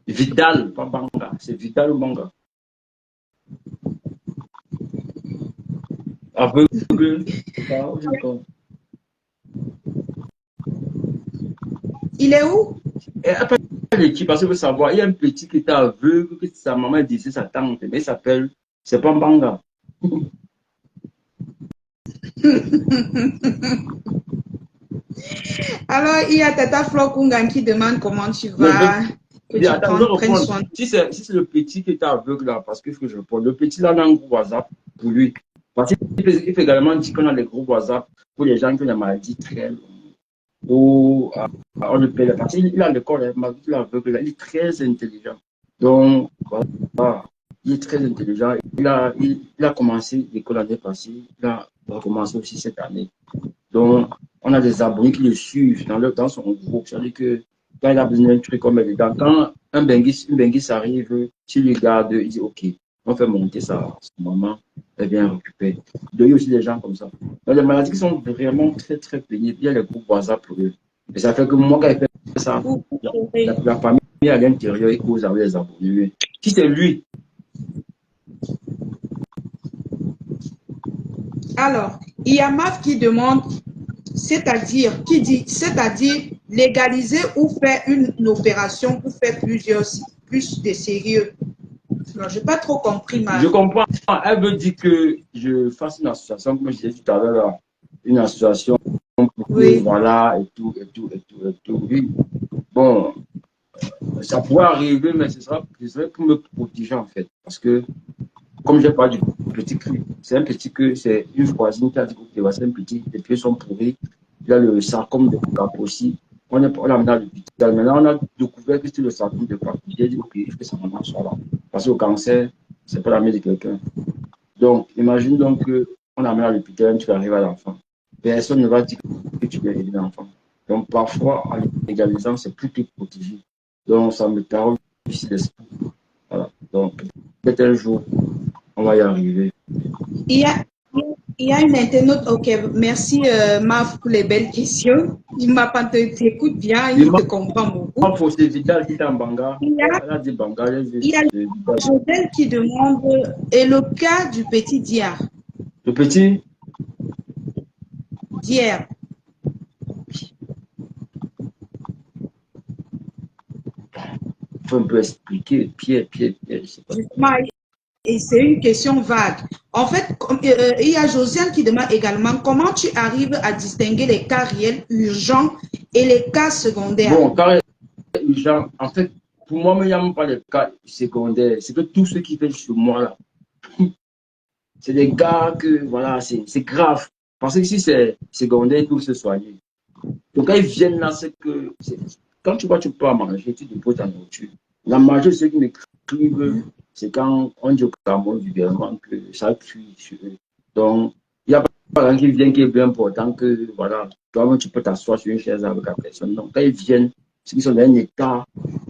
Vidal, pas Banga, c'est Vidal ou Banga. Aveugle. Il est où? Et après l'équipe, parce que vous savoir, il y a un petit qui était aveugle, que sa maman disait sa tante, mais il s'appelle, c'est pas Banga. Alors, il y a Tata Flo Kungan qui demande comment tu vas. Si c'est le petit qui était aveugle là, parce que je réponds, le petit là, on a un groupe WhatsApp pour lui. Parce qu'il fait également dire qu'on a des groupes WhatsApp pour les gens qui ont des maladies très longues. Ou on le paie parce qu'il a l'école, il est aveugle, il est très intelligent. Donc, voilà, il est très intelligent. Il a commencé l'école l'année passée, il a recommencé aussi cette année. Donc, on a des abonnés qui le suivent dans son groupe. C'est-à-dire que Quand il a besoin d'un truc, on met dedans. Quand une benguis arrive, tu lui gardes, il dit OK, on fait monter ça. Maman, elle vient récupérer. Donc, il y a aussi des gens comme ça. Donc, les maladies qui sont vraiment très, très pénibles, il y a les groupes WhatsApp pour eux. Et ça fait que moi, quand il fait ça, la famille à l'intérieur, il cause avec les abonnés. Si c'est lui, Alors, il y a Maf qui demande, c'est-à-dire légaliser ou faire une opération pour faire plus de sérieux. Non, je n'ai pas trop compris, je Maf. comprends. Elle veut dire que je fasse une association, comme je disais tout à l'heure, là, une association pour que, Oui. voilà, et tout, et tout, et tout, et tout. Oui. Bon, ça pourrait arriver, mais ce serait pour me protéger, en fait. Parce que, comme j'ai pas du petit cru, c'est un petit que c'est une voisine qui a dit que c'est un petit, les pieds sont pourris. Il a le sarcome de Kaposi. On l'a amené à l'hôpital. Maintenant, on a découvert que c'est le sarcome de Kaposi. J'ai dit, OK, il faut que sa maman soit là. Parce que le cancer, c'est pas la main de quelqu'un. Donc, imagine donc qu'on amène à l'hôpital, tu arrives à l'enfant. Personne ne va dire que tu peux aider l'enfant. Donc, parfois, en légalisant, c'est plus que protégé. Donc, ça me taraude aussi l'esprit. Voilà. Donc, peut-être un jour, on va y arriver. Il y a, il y a une internaute, ok, merci Maf pour les belles questions. Maf t'écoute bien, Il il te comprend beaucoup. m'a posé Vidal qui est en Banga. Il y a, Elle a dit Banga, elle a dit il y a Vidal. Joselle qui demande, et le cas du petit Dia, Le petit, d'hier, il faut un peu expliquer. Pierre, je sais pas. justement, et c'est une question vague. En fait, il y a Josiane qui demande également comment tu arrives à distinguer les cas réels urgents et les cas secondaires. Bon, quand les gens, en fait, pour moi, il n'y a même pas les cas secondaires. C'est que tout ce qui fait sur moi, là, c'est des gars que, voilà, c'est grave. Parce que si c'est secondaire, ils peuvent se soigner. Donc, quand ils viennent là, c'est que, quand tu vois, tu peux pas manger, tu déposes ta nourriture. La majorité de ceux qui m'écrivent, c'est quand on dit au Cameroun du gouvernement que ça cuit sur eux. Donc, il n'y a pas quelqu'un qui vient qui est bien important que, voilà, toi-même, tu peux t'asseoir sur une chaise avec la personne. Donc, quand ils viennent, ceux qui sont dans un état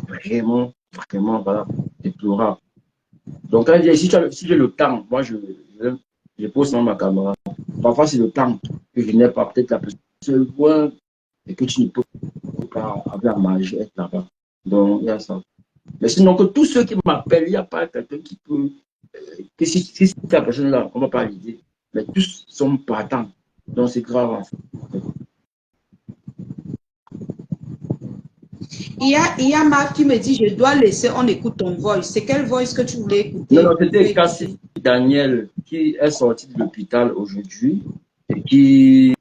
vraiment, vraiment, voilà, déplorable. Donc, quand si j'ai le temps, moi, je pose dans ma caméra. Parfois, c'est le temps que je n'ai pas, peut-être la personne est loin et que tu ne peux pas avoir à manger, être là-bas. Donc, il y a ça. Mais sinon, que tous ceux qui m'appellent, il n'y a pas quelqu'un qui peut, que si la personne est là, on ne va pas l'aider. Mais tous sont partants. Donc, c'est grave, en fait. Il y a Marc qui me dit, je dois laisser, on écoute ton voice. C'est quelle voice que tu voulais Non, écouter? non, c'était Cassie Daniel qui est sorti de l'hôpital aujourd'hui et qui,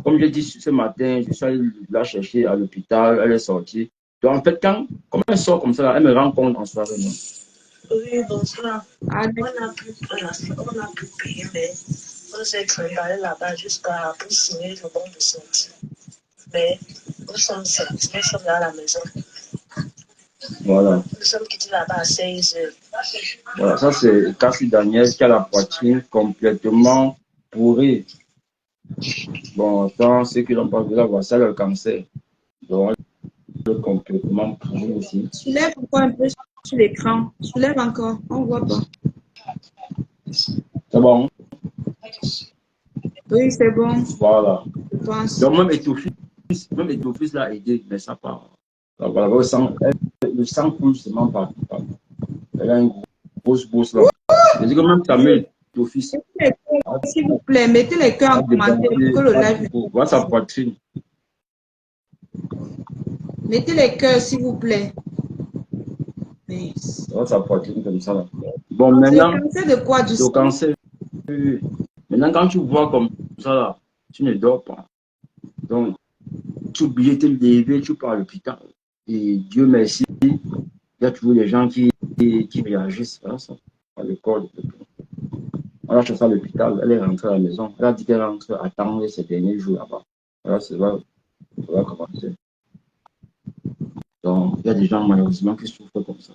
comme je dit ce matin, je suis allé la chercher à l'hôpital, elle est sortie. Donc, en fait, quand elle sort comme ça, elle me rend compte en soirée. Non? Oui, bonsoir. Ah, On a pu payer, mais vous êtes allé là-bas jusqu'à pour signer le bon de sortie. Mais nous sommes sortis, nous sommes à la maison. Voilà. Nous sommes quittés là-bas à 16 heures. Voilà, ça c'est Cassie Daniel qui a la poitrine complètement pourrie. Bon, dans ceux qui n'ont pas vu la voix, c'est le cancer. Donc, elle est complètement pourrie aussi. soulève encore un peu sur l'écran. Soulève encore. On ne voit pas. C'est bon? Oui, c'est bon, Voilà. je pense. Donc, même Étophis l'a aidé, mais ça part. Donc, voilà, le sang coule seulement partout, partout. Elle a une grosse bourse là. Je dis que même Samuel Étophis S'il vous plaît, mettez les cœurs a en commentaire pour que le live. voit sa poitrine. Mettez les cœurs, s'il vous plaît. Nice. Voit sa poitrine comme ça là. Bon, C'est le maintenant, cancer de quoi? Du le sang? cancer. Maintenant, quand tu vois comme ça là, tu ne dors pas. Donc, tu es obligé de te lever, tu pars à l'hôpital. Et Dieu merci, il y a toujours des gens qui réagissent à ça, à l'école. On a cherché à l'hôpital, elle est rentrée à la maison. Elle a dit qu'elle rentre attendre ces derniers jours là-bas. Voilà, ça va commencer. Donc, il y a des gens malheureusement qui souffrent comme ça.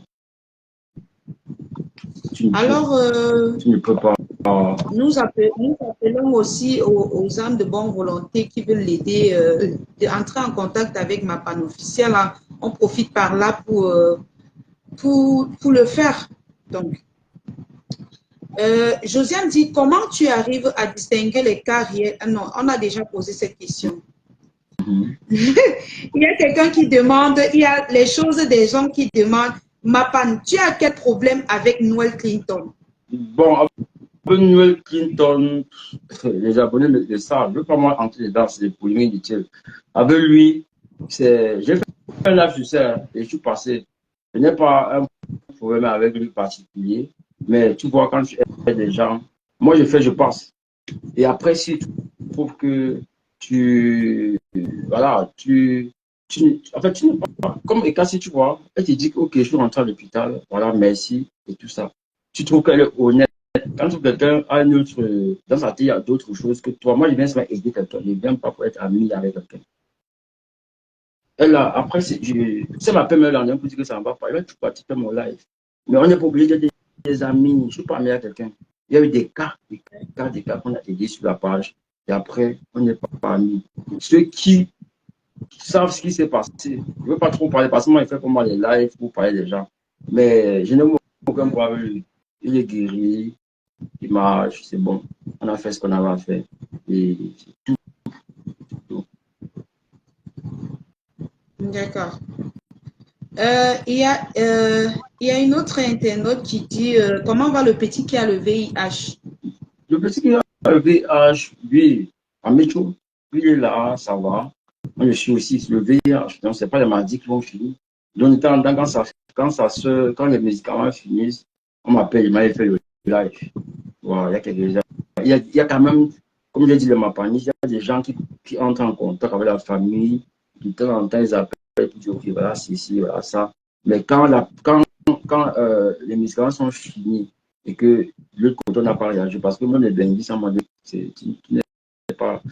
Tu ne peux, Alors, tu ne peux pas. Nous appelons aussi aux âmes de bonne volonté qui veulent l'aider d'entrer en contact avec ma panne officielle. Hein. On profite par là pour le faire. Donc, Josiane dit, comment tu arrives à distinguer les cas réels? Non, on a déjà posé cette question. Il y a quelqu'un qui demande, il y a les choses des gens qui demandent, Mapan, tu as quel problème avec Noël Clinton? Bon, avec Noël Clinton, les abonnés le savent. Je ne veux pas moi entrer dedans, c'est des polémiques inutiles. Avec lui, j'ai fait un live sur ça et je suis passé. Je n'ai pas un problème avec lui particulier, mais tu vois, quand tu aides des gens, moi je fais, je passe. Et après, si tu trouves que voilà, en fait, tu n'es pas, comme Ekassi, tu vois, elle te dit que, ok, je suis rentré à l'hôpital, voilà, merci, et tout ça. Tu trouves qu'elle est honnête. Quand quelqu'un a une autre, dans sa tête, il y a d'autres choses que toi. Moi, je viens seulement aider quelqu'un, je ne viens pas pour être ami avec quelqu'un. Elle a, après, ça m'appelle même l'année pour dire que ça ne va pas. Elle va tout partir faire mon live. Mais on n'est pas obligé d'être des amis. Je ne suis pas ami avec quelqu'un. Il y a eu des cas qu'on a aidés sur la page. Et après, on n'est pas amis. Ceux qui savent ce qui s'est passé, je ne veux pas trop parler parce que moi, il fait pour moi les lives pour parler des gens. Mais je n'ai aucun problème avec lui. Il est guéri, il marche, c'est bon. On a fait ce qu'on avait à faire. Et c'est tout. D'accord. Il y a une autre internaute qui dit comment va le petit qui a le VIH? Le petit qui a le VIH, lui, en métro, lui, il est là, ça va. Moi, je suis aussi sur le VIH, donc ce n'est pas les maladies qui vont finir. Donc, de temps en temps, quand les médicaments finissent, on m'appelle, il m'a fait le live. Voilà, il y a quelques gens. Il y a quand même, comme je l'ai dit de ma famille, il y a des gens qui entrent en contact avec la famille. De temps en temps, ils appellent pour dire, ok, voilà, ceci, voilà, ça. Mais quand les médicaments sont finis et que l'autre côté n'a pas réagi, parce que même les Benguis, ça m'a dit que tu n'es pas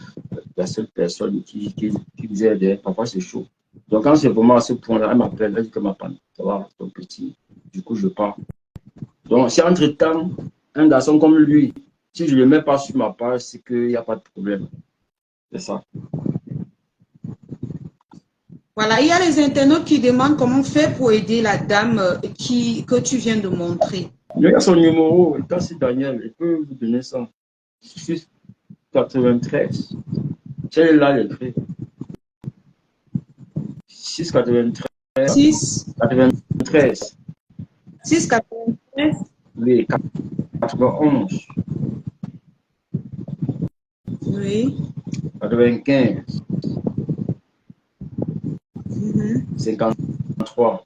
la seule personne qui vous aide. Parfois, c'est chaud. Donc, quand c'est vraiment à ce point-là, elle m'appelle, elle dit que ma panne, ça va, ton petit. Du coup, je pars. Donc, si entre-temps, un garçon comme lui, si je ne le mets pas sur ma page, c'est qu'il n'y a pas de problème. C'est ça. Voilà, il y a les internautes qui demandent comment faire pour aider la dame que tu viens de montrer. Il y a son numéro, c'est Daniel, je peux vous donner ça. 693. J'ai là l'écrit. 693. 6 93. 693. Oui, 91. Oui. 95. 53.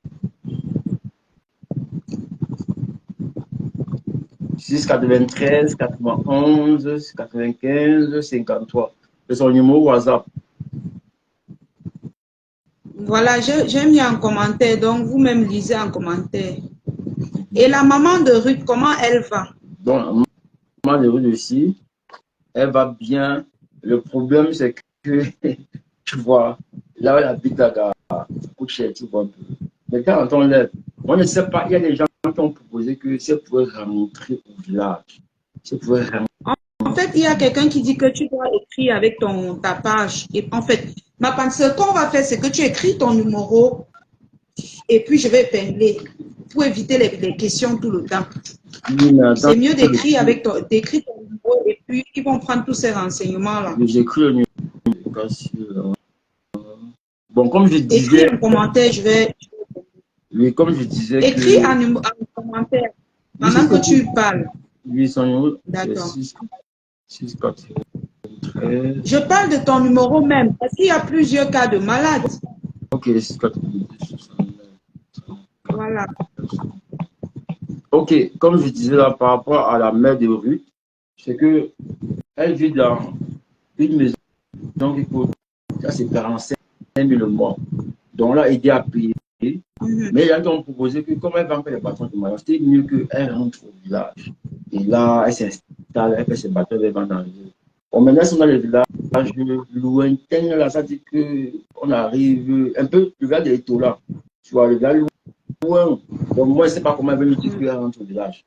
693, 91, 95, 53. C'est son numéro WhatsApp. Voilà, j'ai mis en commentaire, donc vous-même lisez en commentaire. Et la maman de Ruth, comment elle va? Donc, la maman de Ruth aussi, elle va bien. Le problème, c'est que, tu vois, là où elle habite, ça coûte cher, tu vois un peu. Mais quand on ne sait pas, il y a des gens qui ont proposé que si elle pouvait rentrer au village, si elle pouvait rentrer. En fait, il y a quelqu'un qui dit que tu dois écrire avec ta page. Et en fait, ce qu'on va faire, c'est que tu écris ton numéro et puis je vais épingler pour éviter les questions tout le temps. C'est mieux d'écrire d'écrire ton numéro et puis ils vont prendre tous ces renseignements-là. J'écris le numéro. Bon, comme je disais. Écris en commentaire, je vais. Oui, comme je disais. Écris en commentaire pendant que tu parles. Oui, son numéro. D'accord. 693. Je parle de ton numéro même, parce qu'il y a plusieurs cas de malades. Ok, 693. Voilà. Ok, comme je disais là, par rapport à la mère de Ruth, c'est que elle vit dans une maison qui coûte, ça c'est 45 000 le mois. Donc là, il est à payer. Mais il y a qui ont proposé que comme elle va faire les bâtons de mariage, c'était mieux qu'elle rentre au village. Et là, elle s'installe, elle fait ses bâtons, elle va dans le village. Bon, maintenant, si on a le village lointain, là, ça dit qu'on arrive un peu le village de Etola. Tu vois, le village loin. Donc moi, je ne sais pas comment elle veut lui dire qu'elle rentre au village.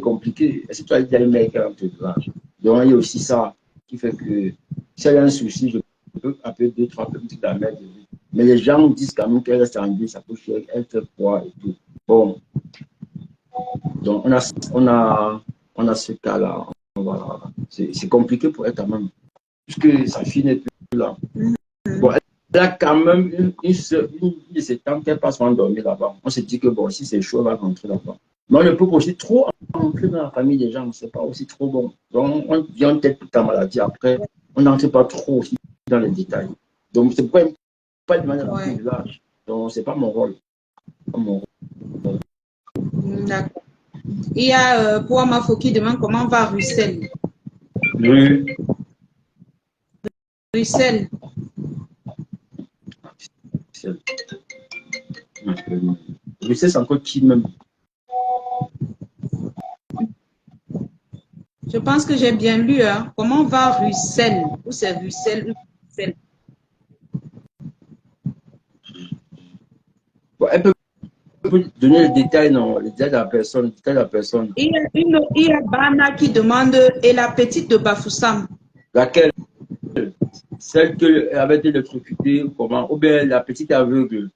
compliqué. Est-ce que tu as dit à un mec qui a un entourage? Donc, il y a aussi ça qui fait que si elle a un souci, je peux appeler deux, trois petites de la mère. Mais les gens disent quand même qu'elle reste en vie, ça peut faire, elle fait froid et tout. Bon, donc on a ce cas-là. Voilà. C'est compliqué pour elle quand même, puisque sa fille n'est plus là. Bon, elle a quand même une de ses tantes qu'elle passe souvent dormir là-bas. On se dit que bon, si c'est chaud, elle va rentrer là-bas. Mais on ne peut pas aussi trop entrer dans la famille des gens, c'est pas aussi trop bon. Donc, on vient peut-être toute la maladie après, on n'entre pas trop aussi dans les détails. Donc, c'est pourquoi il ne faut pas demander à la village. Donc, c'est pas mon rôle. Pas mon rôle. D'accord. Il y a Pouamafo qui demande comment va Russell. Oui. Russell. Je sais, c'est encore qui même. Je pense que j'ai bien lu. Hein. Comment va Russell? Ou c'est Russell ou Russell? Bon, elle peut donner le détail, non, le détail de la personne. Le détail de la personne. Il y a Bana qui demande, et la petite de Bafoussam? Laquelle? Celle qui avait été électrocutée, comment? Ou bien la petite aveugle?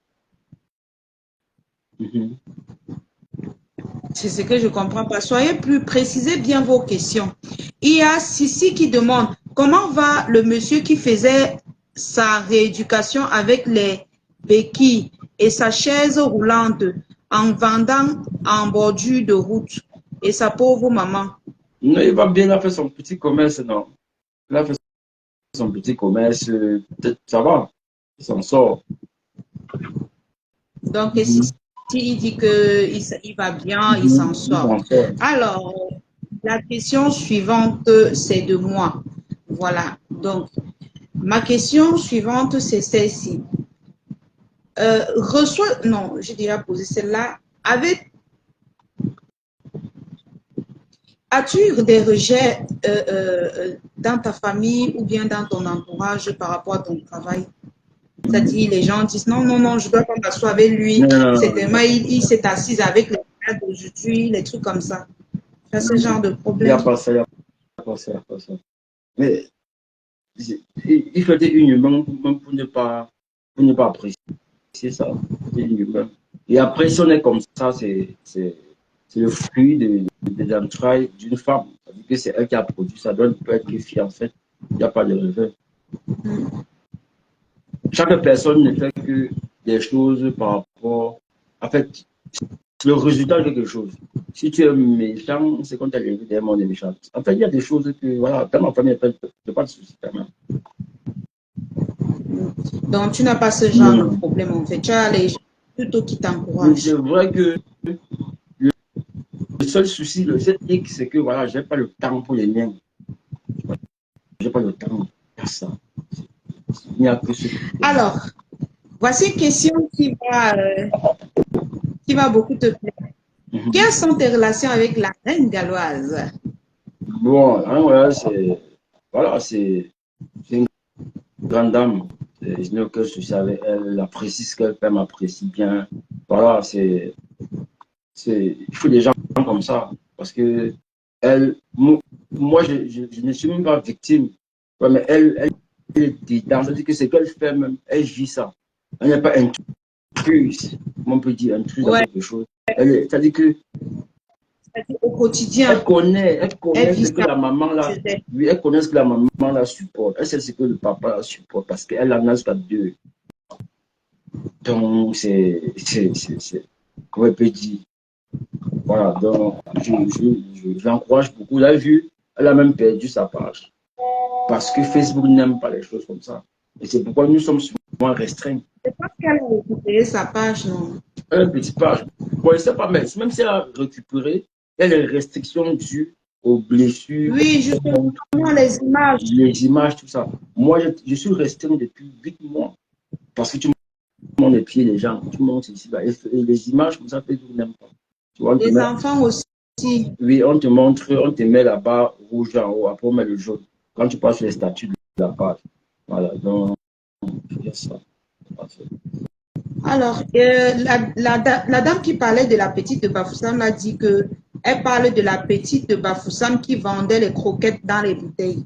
C'est ce que je ne comprends pas. Soyez plus, précisez bien vos questions. Il y a Sissi qui demande, comment va le monsieur qui faisait sa rééducation avec les béquilles et sa chaise roulante en vendant en bordure de route et sa pauvre maman? Non, il va bien, il a fait son petit commerce, non. Il a fait son petit commerce, ça va, il s'en sort. Donc, Sissi, il dit qu'il va bien, il s'en sort. Alors, la question suivante, c'est de moi. Voilà. Donc, ma question suivante, c'est celle-ci. Non, j'ai déjà posé celle-là. As-tu des rejets dans ta famille ou bien dans ton entourage par rapport à ton travail? C'est-à-dire, les gens disent non, non, non, je ne dois pas m'asseoir avec lui. C'est tellement, il s'est assis avec les gars d'aujourd'hui, les trucs comme ça. Tu as ce genre de problème? Il n'y a pas ça, il n'y a pas ça, il n'y a pas ça. Mais il faut être inhumain pour ne pas apprécier ça. Inhumain. Et après, si on est comme ça, c'est le fruit de l'entrailles d'une femme. C'est-à-dire que c'est elle qui a produit ça. Donc, elle peut être que en fait. Il n'y a pas de revers. Chaque personne ne fait que des choses par rapport. En fait, le résultat de quelque chose. Si tu es méchant, c'est quand tu as élevé des mondes méchants. En fait, il y a des choses que, voilà, dans ma famille, il n'y a pas de souci quand même. Donc, tu n'as pas ce genre de problème, en fait. Tu as les gens plutôt qui t'encouragent. C'est vrai que le seul souci, le seul hic, c'est que, voilà, je n'ai pas le temps pour les miens. Je n'ai pas le temps pour ça. Il n'y a que ce. Alors, voici une question qui va beaucoup te plaire. Quelles sont tes relations avec la reine galloise? Bon, hein, voilà, c'est une grande dame. Je n'ai aucun souci avec elle. Elle apprécie ce qu'elle fait, m'apprécie bien. Voilà, il faut des gens comme ça. Parce que moi, je ne suis même pas victime. Ouais, mais elle est dedans. C'est-à-dire que ce qu'elle fait, même, elle vit ça. Elle n'est pas intruse. Comment on peut dire intruse dans quelque chose. C'est-à-dire que au quotidien, elle connaît ce que la maman là, oui, elle connaît ce que la maman la supporte. Elle sait ce que le papa la supporte parce qu'elle en a jusqu'à deux. Donc, comment on peut dire. Voilà, donc, j'encourage beaucoup. Elle a vu, elle a même perdu sa page. Parce que Facebook n'aime pas les choses comme ça. Et c'est pourquoi nous sommes souvent restreints. C'est parce qu'elle a récupéré sa page, non? Elle a une petite page. Bon, je ne sais pas, mais même si elle a récupéré, il y a les restrictions dues aux blessures. Oui, justement, les images. Les images, tout ça. Moi, je suis restreint depuis 8 mois. Parce que tu montres les pieds, les gens, tu montres ici. Bah, et les images, comme ça, Facebook n'aime pas. Tu vois, les enfants aussi. Oui, on te montre, on te met là-bas rouge en haut, après on met le jaune. Quand tu passes sur les statuts de la page. Voilà, donc, il y a ça. Alors, la dame qui parlait de la petite de Bafoussam a dit que Elle parle de la petite de Bafoussam qui vendait les croquettes dans les bouteilles.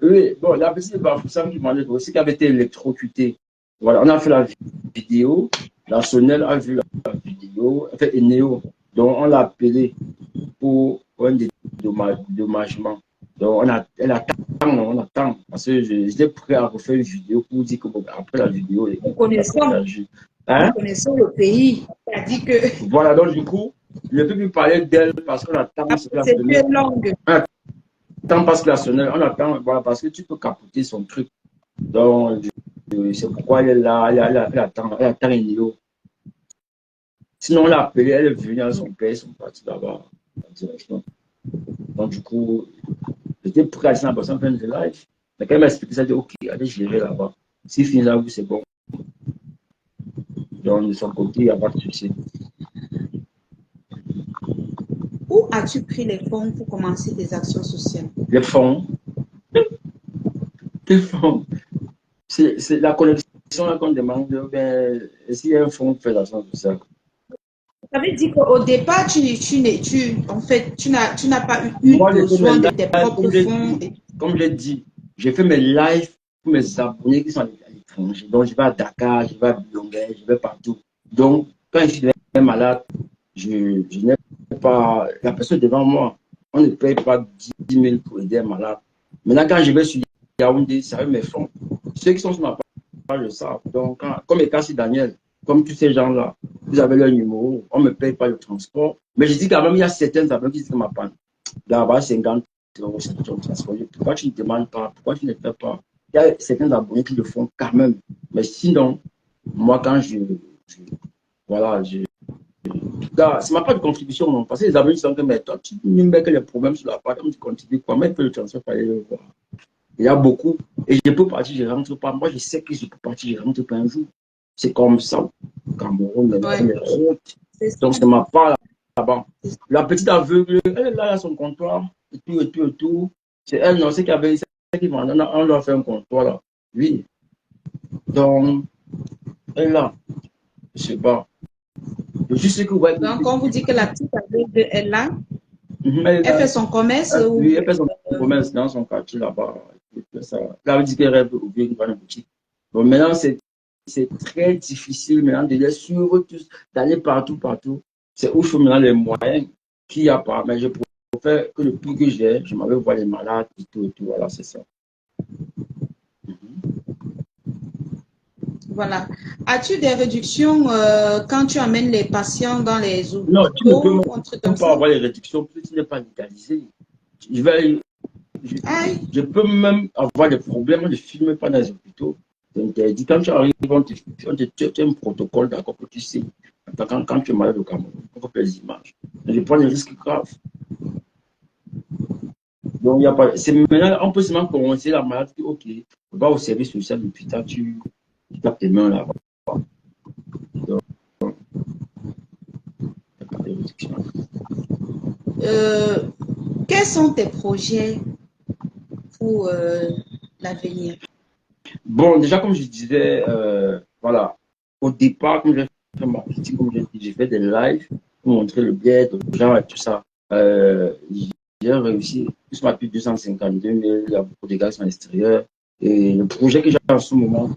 Oui, bon, la petite Bafoussam qui demandait aussi qui avait été électrocutée. Voilà, on a fait la vidéo. La Sonel a vu la vidéo, en fait, Néo. Donc, on l'a appelé pour un dédommagement. Donc, on attend. Parce que j'étais prêt à refaire une vidéo pour dire que bon, après la vidéo, Nous on a connaissons, partagé. Hein? nous connaissons le pays. Ça dit que Voilà, donc du coup, je ne peux plus parler d'elle parce qu'on attend la ce que la procédure Sonel. est longue. On attend parce que la Sonel, on attend, voilà, parce que tu peux capoter son truc. Donc, c'est pourquoi elle est là, elle attend une vidéo. Sinon, on l'a appelée, elle est venue à son père, ils sont partis là-bas en direction. Donc, du coup, j'étais prêt à dire à la personne faire de live. Mais quand elle m'a expliqué ça, j'ai dit, OK, allez gérer là-bas. Si finit là, c'est bon. Donc, de son côté, il n'y a pas de souci. Où as-tu pris les fonds pour commencer tes actions sociales? Les fonds, c'est la connexion qu'on demande. Ben, s'il y a un fonds pour faire l'action sociale. Ça veut dire qu'au départ, en fait, tu n'as pas eu Moi, j'ai fait mes besoin de tes lives, propres fonds. comme j'ai dit, j'ai fait mes lives pour mes abonnés qui sont à l'étranger. Donc, je vais à Dakar, je vais à Bilongé, je vais partout. Donc, quand je suis malade, je n'ai pas la personne devant moi. On ne paye pas 10 000 pour aider un malade. Maintenant, quand je vais sur Yaoundé, ça veut mes fonds. Ceux qui sont sur ma page le savent. Donc, comme Ekassi Daniel, comme tous ces gens-là, vous avez leur numéro, on ne me paye pas le transport. Mais je dis quand même, il y a certains abonnés qui disent que ma panne. Là-bas, 50 euros, c'est ton transport. Pourquoi tu ne demandes pas? Pourquoi tu ne fais pas? Il y a certains abonnés qui le font quand même. Mais sinon, moi, quand voilà, c'est ma part de contribution, non. Parce que les abonnés sont comme, mais toi, tu ne mets que les problèmes sur la part, tu contribues quoi? Mais le transfert, il aller le voir. Il y a beaucoup. Et je peux partir, je ne rentre pas. Moi, je sais que je peux partir, je ne rentre pas un jour. C'est comme ça au Cameroun, Ouais. les routes. C'est Donc, ça. c'est ma part là-bas. La petite aveugle, elle est là à son comptoir, et tout, et tout, et tout. C'est elle, non, c'est qui m'a on doit faire un comptoir là. Oui. Donc, elle est là. Je sais pas. Je sais que, ouais. Donc, on vous dit que la petite aveugle est là. Elle Elle fait son commerce ou oui, elle fait son commerce dans son quartier là-bas. Elle avait dit qu'elle rêve d'ouvrir une grande boutique. Bon, maintenant, c'est très difficile maintenant de les suivre tous, d'aller partout, partout. C'est où je fais maintenant les moyens qu'il n'y a pas. Mais je préfère que le plus que j'ai, je m'avais voir les malades et tout, et tout. Voilà, c'est ça. voilà. As-tu des réductions quand tu amènes les patients dans les Non, tu ne peux hôpitaux ou un truc comme même pas ça? avoir les réductions parce que tu n'es pas légalisé. Je vais, Aïe. je peux même avoir des problèmes, on ne filme pas dans les hôpitaux. C'est interdit. Quand tu arrives, tu as un protocole d'accord que tu sais. Quand tu es malade au Cameroun, on fait les images. Je prends des risques graves. Donc, il y a pas. C'est maintenant, on peut seulement commencer la maladie. Ok, va au service social de l'hôpital, tu tapes tes mains là-bas. Donc, il n'y a pas de réduction. Quels sont tes projets pour l'avenir? Bon, déjà, comme je disais, voilà, au départ, comme j'ai fait marketing, comme j'ai dit, j'ai fait des lives pour montrer le bien aux gens et tout ça. J'ai réussi, plus de plus de 252 000, il y a beaucoup de gars qui sont à l'extérieur. Et le projet que j'ai en ce moment,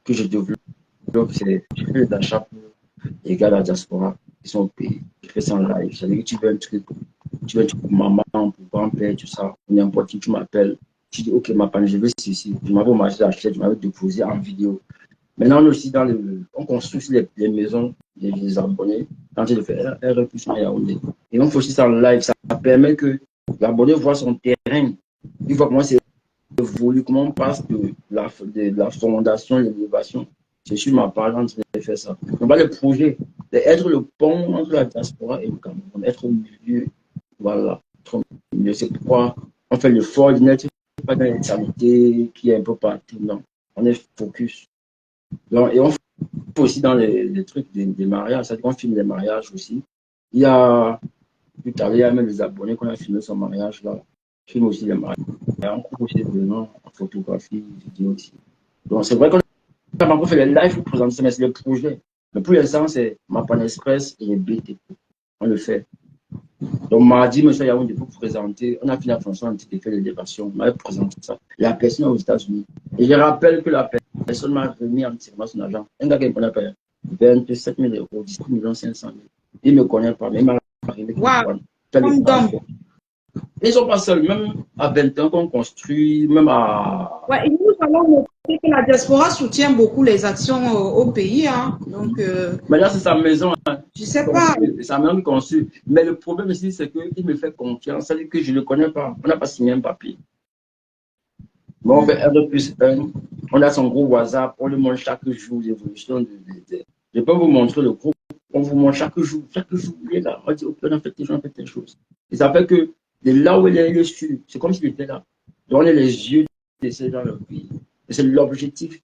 que je développe, c'est, je fais des achats pour les gars de la diaspora qui sont au pays. Je fais ça en live. C'est-à-dire que tu veux un truc pour maman, pour grand-père, tout ça, n'importe qui, tu m'appelles. Tu dis, OK, ma panne, je veux ceci. Je m'avais au marché d'acheter, je m'avais déposé en vidéo. Maintenant, on est aussi on construit aussi les maisons des abonnés. Quand il fait R plus à Yaoundé. Et on fait aussi ça en live. Ça permet que l'abonné voit son terrain. Il voit comment c'est évolue, comment on passe de la fondation, l'élévation. C'est sur ma page en train de faire ça. On va le projet, être le pont entre la diaspora et le Cameroun, être au milieu. Voilà. Être au milieu. C'est pourquoi on fait l'effort de n'être pas dans l'éternité qui est un peu partout. Non. On est focus. Donc, et on fait aussi dans les trucs des mariages, c'est-à-dire qu'on filme les mariages aussi. Il y a, tout à l'heure, il y a même les abonnés qu'on a filmé son mariage là. On filme aussi les mariages. On coupe aussi des événements en photographie, vidéo aussi. Donc, c'est vrai qu'on a encore fait les lives pour présenter ça, mais c'est le projet. Mais pour l'instant, c'est ma panne express et les BTP. On le fait. Donc, mardi, monsieur Yaoundé, pour présenter, on a fait la fonction anti-défait d'élévation. On m'avait présenté ça. La personne est aux États-Unis. Et je rappelle que la personne m'a remis entièrement son argent. Un gars qui me connaît pas 27 000 euros, 17 500 000. Il ne me connaît pas, mais il m'a arrivé qu'il me connaît. Ils sont pas seuls, même à 20 ans qu'on construit, même à... Ouais, et nous allons noter que la diaspora soutient beaucoup les actions au pays. Hein. Donc, mais là, c'est sa maison. Hein. Je sais pas. C'est sa maison construit. Mais le problème ici, c'est qu'il me fait confiance. C'est-à-dire que je ne le connais pas. On n'a pas signé un papier. Bon, on fait R+1. On a son groupe WhatsApp. On le montre chaque jour l'évolution. Je peux vous montrer le groupe. On vous montre chaque jour. Chaque jour, il est là. On dit, ok, on a fait des choses. Et ça fait que de là où il est sûr, c'est comme s'il était là. Donner les yeux de ces gens dans le pays. Et c'est l'objectif.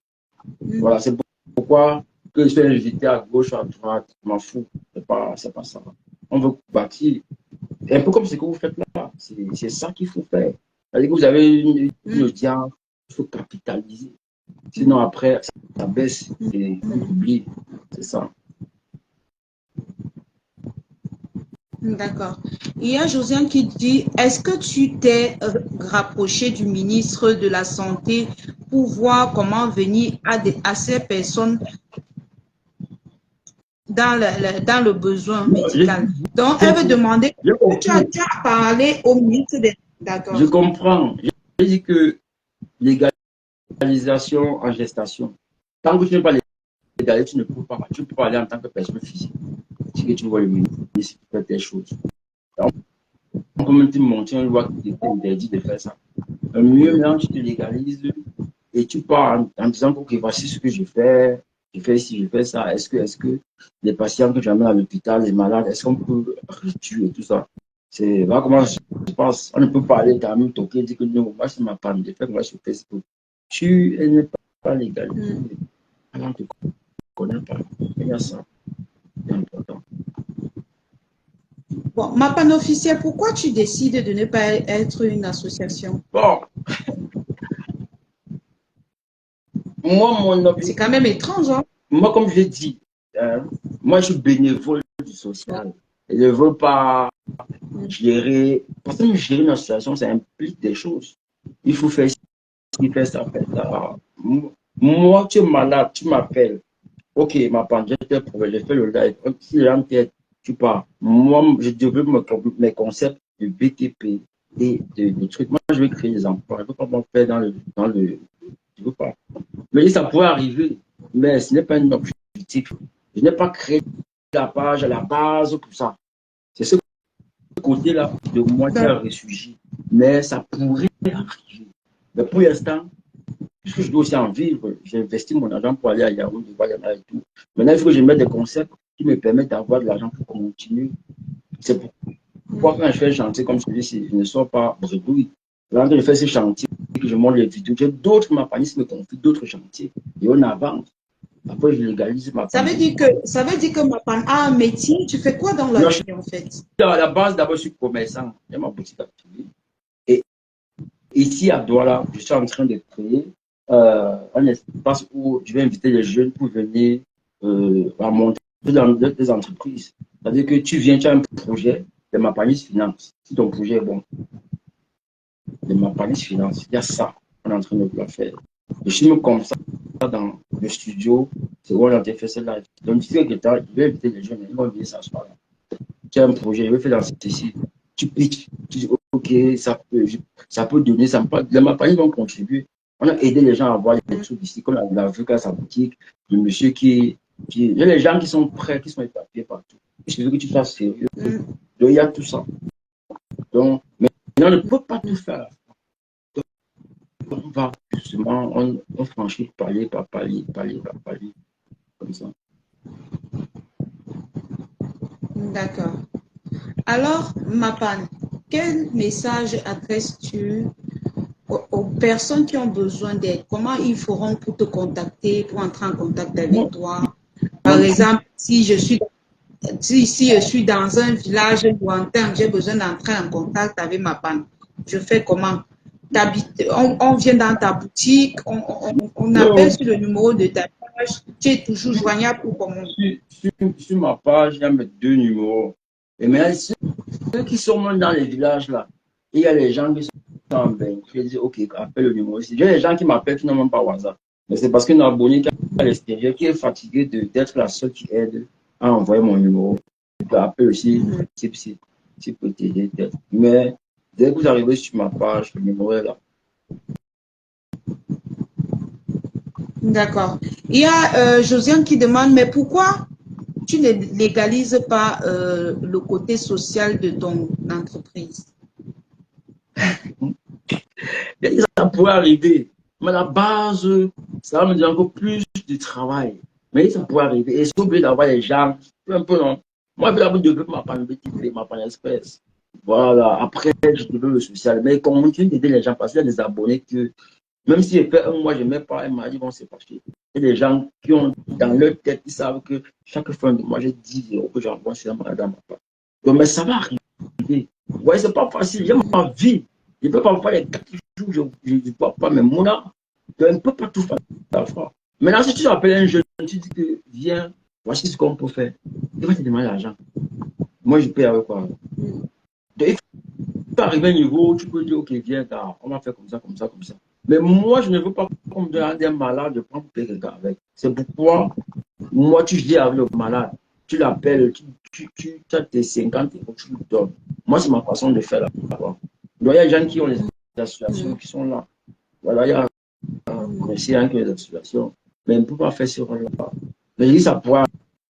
Voilà, c'est pourquoi que je suis invité à gauche, à droite, je m'en fous. C'est pas ça. On veut bâtir. Et un peu comme ce que vous faites là. C'est ça qu'il faut faire. C'est-à-dire que vous avez une audience, il faut capitaliser. Sinon, après, ça baisse et on oublie. C'est ça. D'accord. Il y a Josiane qui dit, est-ce que tu t'es rapproché du ministre de la Santé pour voir comment venir à ces personnes dans le besoin médical? Donc, elle veut demander, tu as parlé au ministre des... D'accord. Je comprends. Je dis que légalisation en gestation, tant que tu n'es pas légal, tu ne peux pas. Tu peux aller en tant que personne physique. Si tu vois le ministre faire des choses. On peut même te montrer une loi qui t'interdit de faire ça. Le mieux, maintenant, tu te légalises et tu pars en disant que voici ce que je fais ici, je fais ça. Est-ce que les patients que j'amène à l'hôpital, les malades, est-ce qu'on peut réduire et tout ça? C'est là comment je pense. On ne peut pas aller quand même toquer et dire que non, moi c'est ma panne, je fais moi sur Facebook. Tu n'es pas légalisé. Alors tu ne connais pas. Il y a ça. C'est important. Bon, ma panne officielle, pourquoi tu décides de ne pas être une association? Bon. Moi, mon objectif. C'est quand même étrange, hein? Moi, comme je dis, moi, je suis bénévole du social. Je ne veux pas gérer. Parce que gérer une association, ça implique des choses. Il faut faire ci, faire ça, faire ça. Moi, tu es malade, tu m'appelles. Ok, ma panne, j'ai fait le live. Si les gens t'aident, tu pars. Moi, je développe mes concepts de BTP et de trucs. Moi, je vais créer des emplois. Je ne veux pas m'en faire dans le. Je ne veux pas. Mais ça pourrait arriver. Mais ce n'est pas un objectif. Je n'ai pas créé la page à la base pour ça. C'est ce côté-là de moi qui a ressurgi. Mais ça pourrait arriver. Mais pour l'instant, puisque je dois aussi en vivre, j'ai investi mon argent pour aller à Yaoundé, et tout. Maintenant, il faut que je mette des concepts qui me permettent d'avoir de l'argent pour continuer. C'est pourquoi quand je fais un chantier comme celui-ci, je ne sors pas bredouille. Quand je fais ce chantier, que je monte les vidéos, j'ai d'autres mapanistes me confient d'autres chantiers. Et on avance. Après, je légalise ma ça veut dire que ma panne a un métier. Tu fais quoi dans la vie, en fait? À la base, d'abord, je suis commerçant. J'ai ma boutique à Toulouse. Et ici, à Douala, je suis en train de créer un espace où je vais inviter les jeunes pour venir à monter dans des entreprises. C'est-à-dire que tu viens, tu as un projet, de ma finance. Si ton projet est bon, de ma finance, il y a ça qu'on est en train de faire. Je suis même comme ça dans le studio, c'est où on a fait ce live. Donc, si quelqu'un, je vais inviter les jeunes, ils vont venir s'asseoir là. Tu as un projet, je vais faire dans ceci. Tu pitches, tu dis, ok, ça peut donner, ça me parle. Les mapanies vont contribuer. On a aidé les gens à voir les trucs ici, comme la vue à sa boutique, le monsieur qui. Il y a les gens qui sont prêts, qui sont établis partout. Je veux que tu fasses sérieux. Donc, il y a tout ça. Donc, mais on ne peut pas tout faire. Donc, on va justement, on franchit palier par palier, comme ça. D'accord. Alors, Mapan, quel message adresses-tu aux personnes qui ont besoin d'aide? Comment ils feront pour te contacter, pour entrer en contact avec toi? Par exemple, si je suis dans un village lointain, j'ai besoin d'entrer en contact avec Mapan, je fais comment? On vient dans ta boutique, on appelle sur le numéro de ta page, tu es toujours joignable ou comment? Sur ma page, il y a mes deux numéros. Et maintenant, ceux qui sont même dans les villages là, il y a les gens qui sont en bain. Je dis, ok, appelle le numéro ici. J'ai des gens qui m'appellent qui n'ont même pas WhatsApp. Mais c'est parce qu'un abonné qui est à l'extérieur, qui est fatigué d'être la seule qui aide à envoyer mon numéro. Tu peux appeler aussi, si peut t'aider. Mais dès que vous arrivez sur ma page, le numéro est là. D'accord. Il y a Josiane qui demande, mais pourquoi tu ne légalises pas le côté social de ton entreprise? Ça pourrait arriver. Mais la base, ça va me dire encore plus de travail. Mais ça pourrait arriver. Et c'est obligé d'avoir les gens, un peu non. Moi, je vais développer ma panne BTP, ma panne express. Voilà. Après, je développe le social. Mais on continue d'aider les gens parce qu'il y a des abonnés que, même si j'ai fait un mois, je ne mets pas, elle m'a dit, bon, c'est parti. Il y a des gens qui ont dans leur tête, ils savent que chaque fin de mois, j'ai 10 € que j'envoie sur ma page. Donc, mais ça va arriver. Ouais, c'est pas facile. J'ai ma vie. Je ne peux pas faire les 4 jours, je ne vois pas, mais mon âme, je ne peux pas tout faire. Maintenant, si tu appelles un jeune, tu dis que viens, voici ce qu'on peut faire. Il va te demander l'argent. Moi, je paye avec quoi. Donc, il faut arriver à un niveau où tu peux dire, ok, viens, on va faire comme ça, comme ça, comme ça. Mais moi, je ne veux pas qu'on me demande un malade de prendre payer quelqu'un avec. C'est pourquoi, moi, tu dis avec le malade, tu l'appelles, tu as tes 50 €, tu lui donnes. Moi, c'est ma façon de faire là-bas. Donc, il y a des gens qui ont des associations qui sont là. Voilà, il y a un président qui a des associations. Mais on ne peut pas faire ce rôle-là. Mais je dis, ça pourrait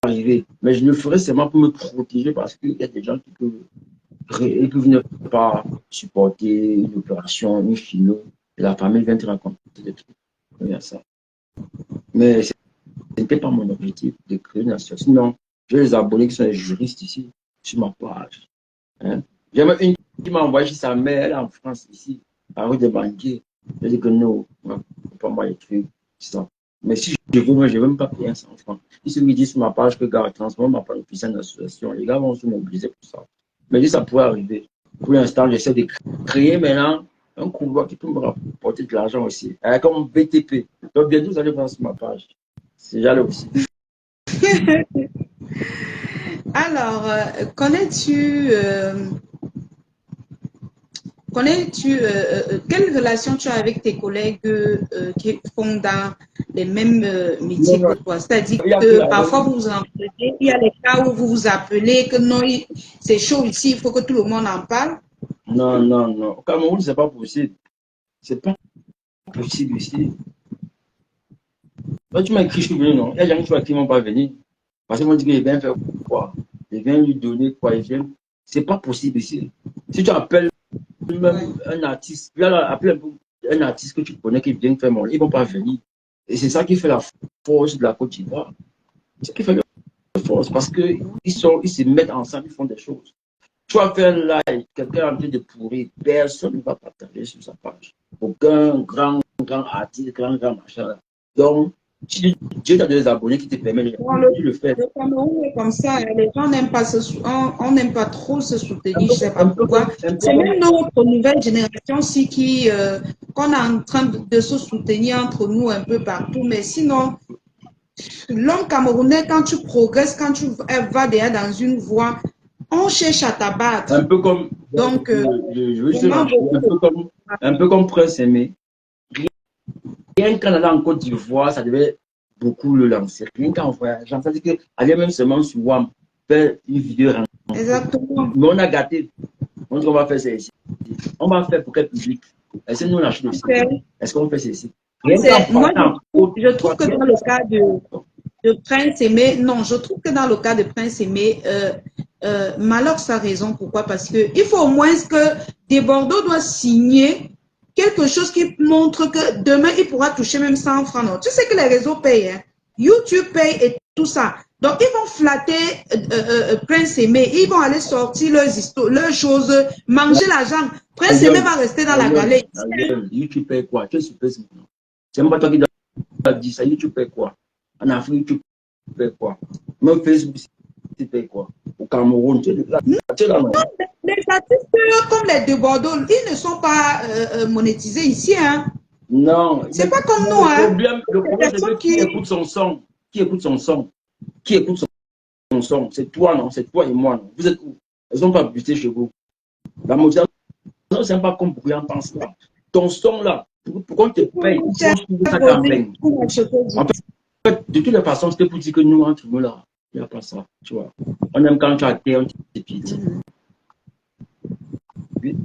arriver. Mais je le ferai seulement pour me protéger parce qu'il y a des gens qui peuvent ne pas supporter une opération, une chino. Et la famille vient te raconter des trucs. Il y a ça. Mais ce n'était pas mon objectif de créer une association. Sinon, j'ai les abonnés qui sont les juristes ici, sur ma page. Hein? J'ai même une qui m'a envoyé chez sa mère, elle est en France, ici, à rue des banquiers. Je dis que non, on ne peut pas envoyer les trucs, ça. Mais si je veux, moi, je ne vais même pas payer 100 francs. Ils se disent sur ma page que gars, transforme ma page officielle d'association. Les gars vont se mobiliser pour ça. Mais ça pourrait arriver. Pour l'instant, j'essaie de créer maintenant un couloir qui peut me rapporter de l'argent aussi. Comme BTP. Donc, bientôt, vous allez voir sur ma page. C'est déjà là aussi. Alors, connais-tu quelle relation tu as avec tes collègues qui font dans les mêmes métiers que toi? C'est-à-dire que parfois vous vous appelez, il y a des cas où vous vous appelez, que non, c'est chaud ici, il faut que tout le monde en parle. Non, non, non. Au Cameroun, c'est pas possible. C'est pas possible ici. Quand tu m'as écrit, je suis venu, non? Il y a des gens qui ne vont pas venir. Parce qu'ils m'ont dit qu'ils viennent faire quoi? Ils viennent lui donner quoi? Ils viennent. C'est pas possible ici. Si tu appelles même un artiste, appelle un artiste que tu connais qui vient faire mon livre, ils ne vont pas venir. Et c'est ça qui fait la force de la Côte d'Ivoire. C'est ça qui fait la force parce qu'ils se mettent ensemble, ils font des choses. Tu vas faire un live, quelqu'un est en train de pourrir, personne ne va partager sur sa page. Aucun grand artiste, grand machin. Donc, si Dieu t'a donné des abonnés qui te permettent de tu le fais. Le Cameroun est comme ça, les gens n'aiment pas on n'aime pas trop se soutenir, je ne sais pas pourquoi. C'est même notre nouvelle génération qui qu'on est en train de se soutenir entre nous un peu partout, mais sinon, l'homme camerounais, quand tu progresses, quand tu vas déjà dans une voie, on cherche à t'abattre. Un peu comme, donc, un peu comme Prince Aimé. Rien qu'en allant en Côte d'Ivoire, ça devait beaucoup le lancer. Rien qu'en voyageant, ça dit qu'aller même seulement sur WAM, faire une vidéo. Exactement. Mais on a gâté. On dit qu'on va faire ça ici. On va faire pour quel public? Est-ce que nous on achète aussi? Est-ce qu'on fait ça ici? Moi, je trouve que dans le cas de Prince Aimé, non, je trouve que dans le cas de Prince Aimé, Malox a raison. Pourquoi? Parce qu'il faut au moins que Desbordeaux doit signer quelque chose qui montre que demain, il pourra toucher même 100 francs. Non. Tu sais que les réseaux payent. Hein? YouTube paye et tout ça. Donc, ils vont flatter Prince Aimé. Ils vont aller sortir leurs histoires, leurs choses, manger l'argent. Prince Aimé va rester dans la galère. YouTube paye quoi? C'est même pas toi qui dois dire ça. YouTube paye quoi? En Afrique, YouTube paye quoi? Même Facebook, tu payes quoi? Au Cameroun, tu es là. Non, les artistes comme les de Bordeaux, ils ne sont pas monétisés ici. Hein? Non. C'est pas comme nous. Le problème, c'est qui écoute son son. Qui écoute son son? Qui écoute son son? C'est toi, non? C'est toi et moi, non? Vous êtes où? elles n'ont pas buté chez vous. La motivation, c'est pas comme beaucoup en pensent là. Ton son là, pourquoi on te paye? Il faut suivre ça campagne. En fait, de toutes les façons, c'était pour dire que nous, entre nous là, il n'y a pas ça, tu vois. On aime quand tu as terre, on te piétine. Oui.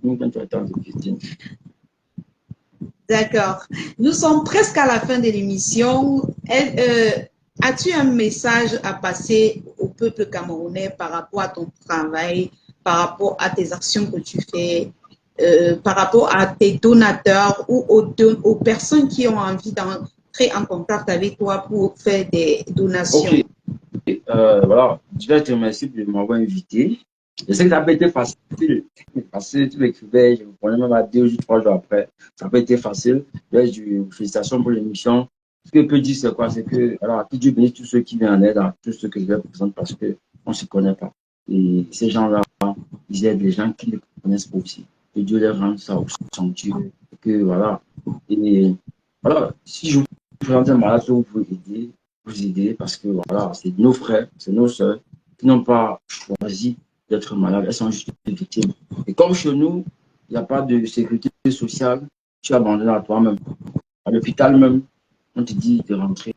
Nous, quand tu as terre, on te piétine. D'accord. Nous sommes presque à la fin de l'émission. As-tu un message à passer au peuple camerounais par rapport à ton travail, par rapport à tes actions que tu fais, par rapport à tes donateurs ou aux personnes qui ont envie d'entrer en contact avec toi pour faire des donations? Ok. Voilà, je vais te remercier de m'avoir invité. Je sais que ça n'a pas été facile, parce que tu m'écrivais, je me prenais même à 2 ou 3 jours après. Ça n'a pas été facile. Félicitations pour l'émission. Ce que je peux dire, c'est quoi? C'est que, alors, que Dieu bénisse tous ceux qui viennent en aide, à tous ceux que je vais présenter parce qu'on ne se connaît pas. Et ces gens-là, ils aident les gens qui ne connaissent pas aussi. Que Dieu leur rende ça au somptueux. Et que, voilà. Et voilà, si je vous présente un malade, vous pouvez aider, vous aider parce que voilà, c'est nos frères, c'est nos soeurs qui n'ont pas choisi d'être malades, elles sont juste victimes. Et comme chez nous, il n'y a pas de sécurité sociale, tu es abandonné à toi-même. À l'hôpital même, on te dit de rentrer.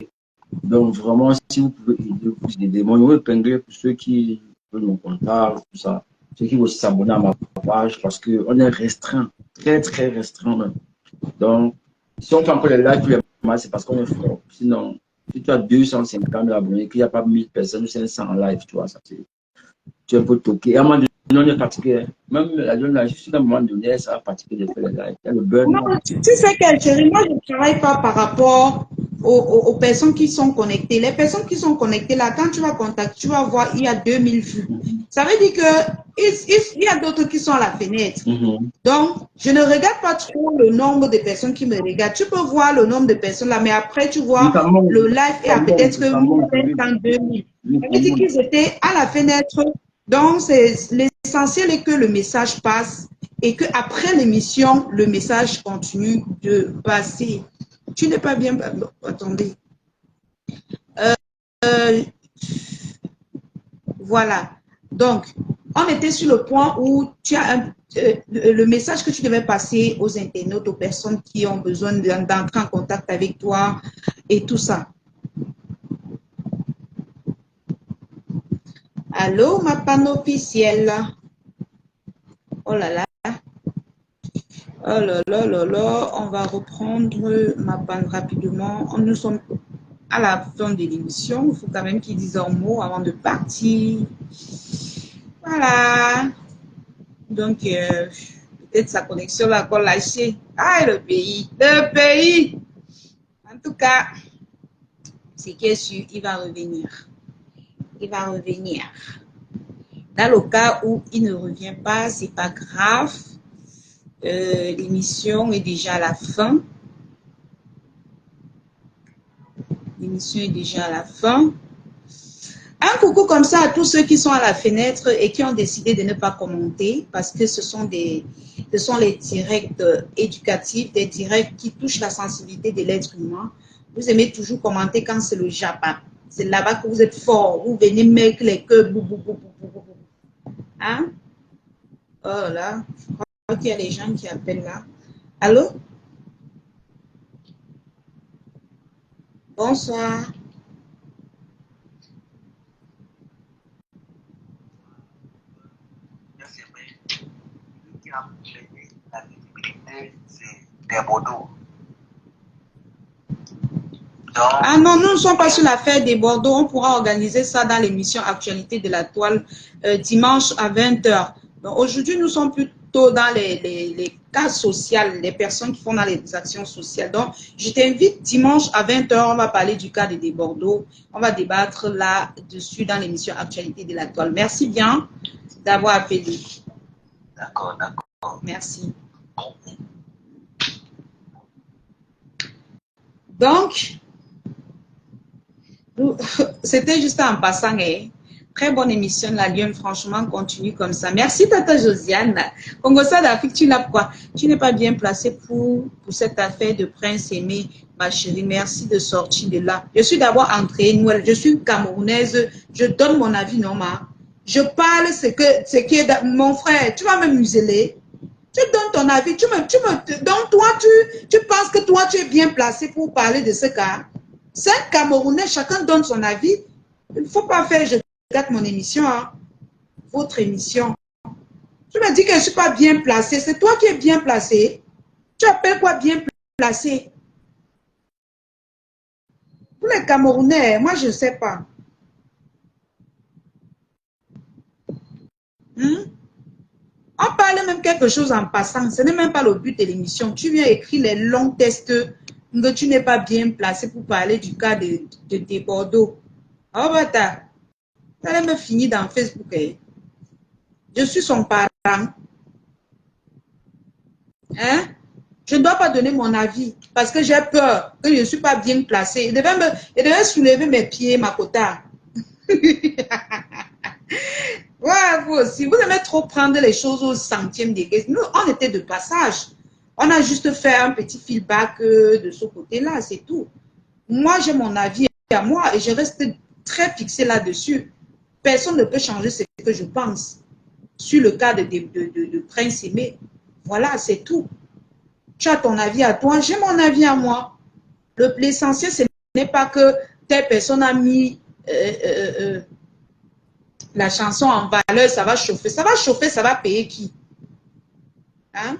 Donc vraiment, si vous pouvez aider, vous aider. Mon numéro épinglé pour ceux qui veulent mon contact, tout ça, ceux qui veulent s'abonner à ma page parce qu'on est restreint, très très restreint même. Donc, si on fait encore les lives tous les mois, c'est parce qu'on est fort. Sinon, si tu as 250 000 abonnés, qu'il n'y a pas 1000 personnes ou 500 en live, tu vois, ça c'est. Tu es un peu toqué. Et à un moment donné, on est fatigué. Même la jeune, juste à un moment donné, ça va fatiguer de faire les lives. Il y a le burn. Non, tu sais quelle chérie, moi je ne travaille pas par rapport aux personnes qui sont connectées. Les personnes qui sont connectées là, quand tu vas contacter, tu vas voir, il y a 2000 vues. Ça veut dire qu'il y a d'autres qui sont à la fenêtre. Donc, je ne regarde pas trop le nombre de personnes qui me regardent. Tu peux voir le nombre de personnes là, mais après tu vois le live et peut-être que 1500, 2000. Ça veut dire qu'ils étaient à la fenêtre. Donc, l'essentiel est que le message passe et qu'après l'émission, le message continue de passer. Tu n'es pas bien... Attendez. Voilà. Donc, on était sur le point où tu as le message que tu devais passer aux internautes, aux personnes qui ont besoin d'entrer en contact avec toi et tout ça. Allô, ma panne officielle. Oh là là. Oh là là là là. On va reprendre ma panne rapidement. Nous sommes à la fin de l'émission. Il faut quand même qu'ils disent un mot avant de partir. Voilà. Donc, peut-être sa connexion l'a encore lâché. Ah, le pays. Le pays. En tout cas, c'est qui est sûr, il va revenir. Il va revenir. Dans le cas où il ne revient pas, c'est pas grave. L'émission est déjà à la fin. L'émission est déjà à la fin. Un coucou comme ça à tous ceux qui sont à la fenêtre et qui ont décidé de ne pas commenter parce que ce sont les directs éducatifs, des directs qui touchent la sensibilité de l'être humain. Vous aimez toujours commenter quand c'est le Japon. C'est là-bas que vous êtes fort. Vous venez mettre les queues. Hein? Oh là, je crois qu'il y a des gens qui appellent là. Allô? Bonsoir. Ah non, nous ne sommes pas sur l'affaire des Bordeaux. On pourra organiser ça dans l'émission Actualité de la Toile dimanche à 20h. Donc aujourd'hui, nous sommes plutôt dans les cas sociaux, les personnes qui font dans les actions sociales. Donc, je t'invite dimanche à 20h, on va parler du cas des Bordeaux. On va débattre là-dessus dans l'émission Actualité de la Toile. Merci bien d'avoir appelé. D'accord, d'accord. Merci. Donc, c'était juste en passant. Très bonne émission, la Lyon. Franchement, continue comme ça. Merci, Tata Josiane. Congo d'Afrique, tu n'as quoi? Tu n'es pas bien placé pour cette affaire de Prince Aimé, ma chérie. Merci de sortir de là. Je suis d'abord entrée nouvelle. Je suis camerounaise. Je donne mon avis, non, ma. Je parle ce qui est dans mon frère. Tu vas me museler. Tu donnes ton avis. Donc toi, tu penses que toi, tu es bien placé pour parler de ce cas. C'est un Camerounais, chacun donne son avis. Il ne faut pas faire, je regarde mon émission, hein, votre émission. Tu me dis que je ne suis pas bien placé. C'est toi qui es bien placé. Tu appelles quoi bien placé? Pour les Camerounais, moi, je ne sais pas. On parle même quelque chose en passant. Ce n'est même pas le but de l'émission. Tu viens écrire les longs tests que tu n'es pas bien placé pour parler du cas de Bordeaux. Oh, bata. Ça allait me finir dans Facebook. Hein. Je suis son parent. Hein? Je ne dois pas donner mon avis parce que j'ai peur que je ne suis pas bien placé. Il devait soulever mes pieds, ma quota. Ouais, vous aussi. Vous aimez trop prendre les choses au centième degré. Nous, on était de passage. On a juste fait un petit feedback de ce côté-là, c'est tout. Moi, j'ai mon avis à moi et je reste très fixé là-dessus. Personne ne peut changer ce que je pense sur le cas de Prince Aimé. Voilà, c'est tout. Tu as ton avis à toi, j'ai mon avis à moi. L'essentiel, ce n'est pas que telle personne a mis la chanson en valeur, ça va chauffer. Ça va chauffer, ça va payer qui? Hein?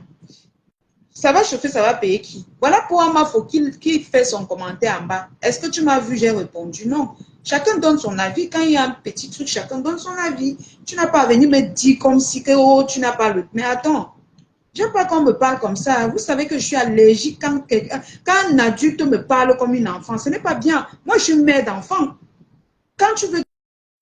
Ça va chauffer, ça va payer qui? Voilà pourquoi il faut qu'il fait son commentaire en bas. Est-ce que tu m'as vu? J'ai répondu non. Chacun donne son avis. Quand il y a un petit truc, chacun donne son avis. Tu n'as pas à venir me dire comme si que, oh, tu n'as pas le... Mais attends. J'aime pas qu'on me parle comme ça. Vous savez que je suis allergique quand un adulte me parle comme une enfant. Ce n'est pas bien. Moi, je suis mère d'enfant. Quand tu veux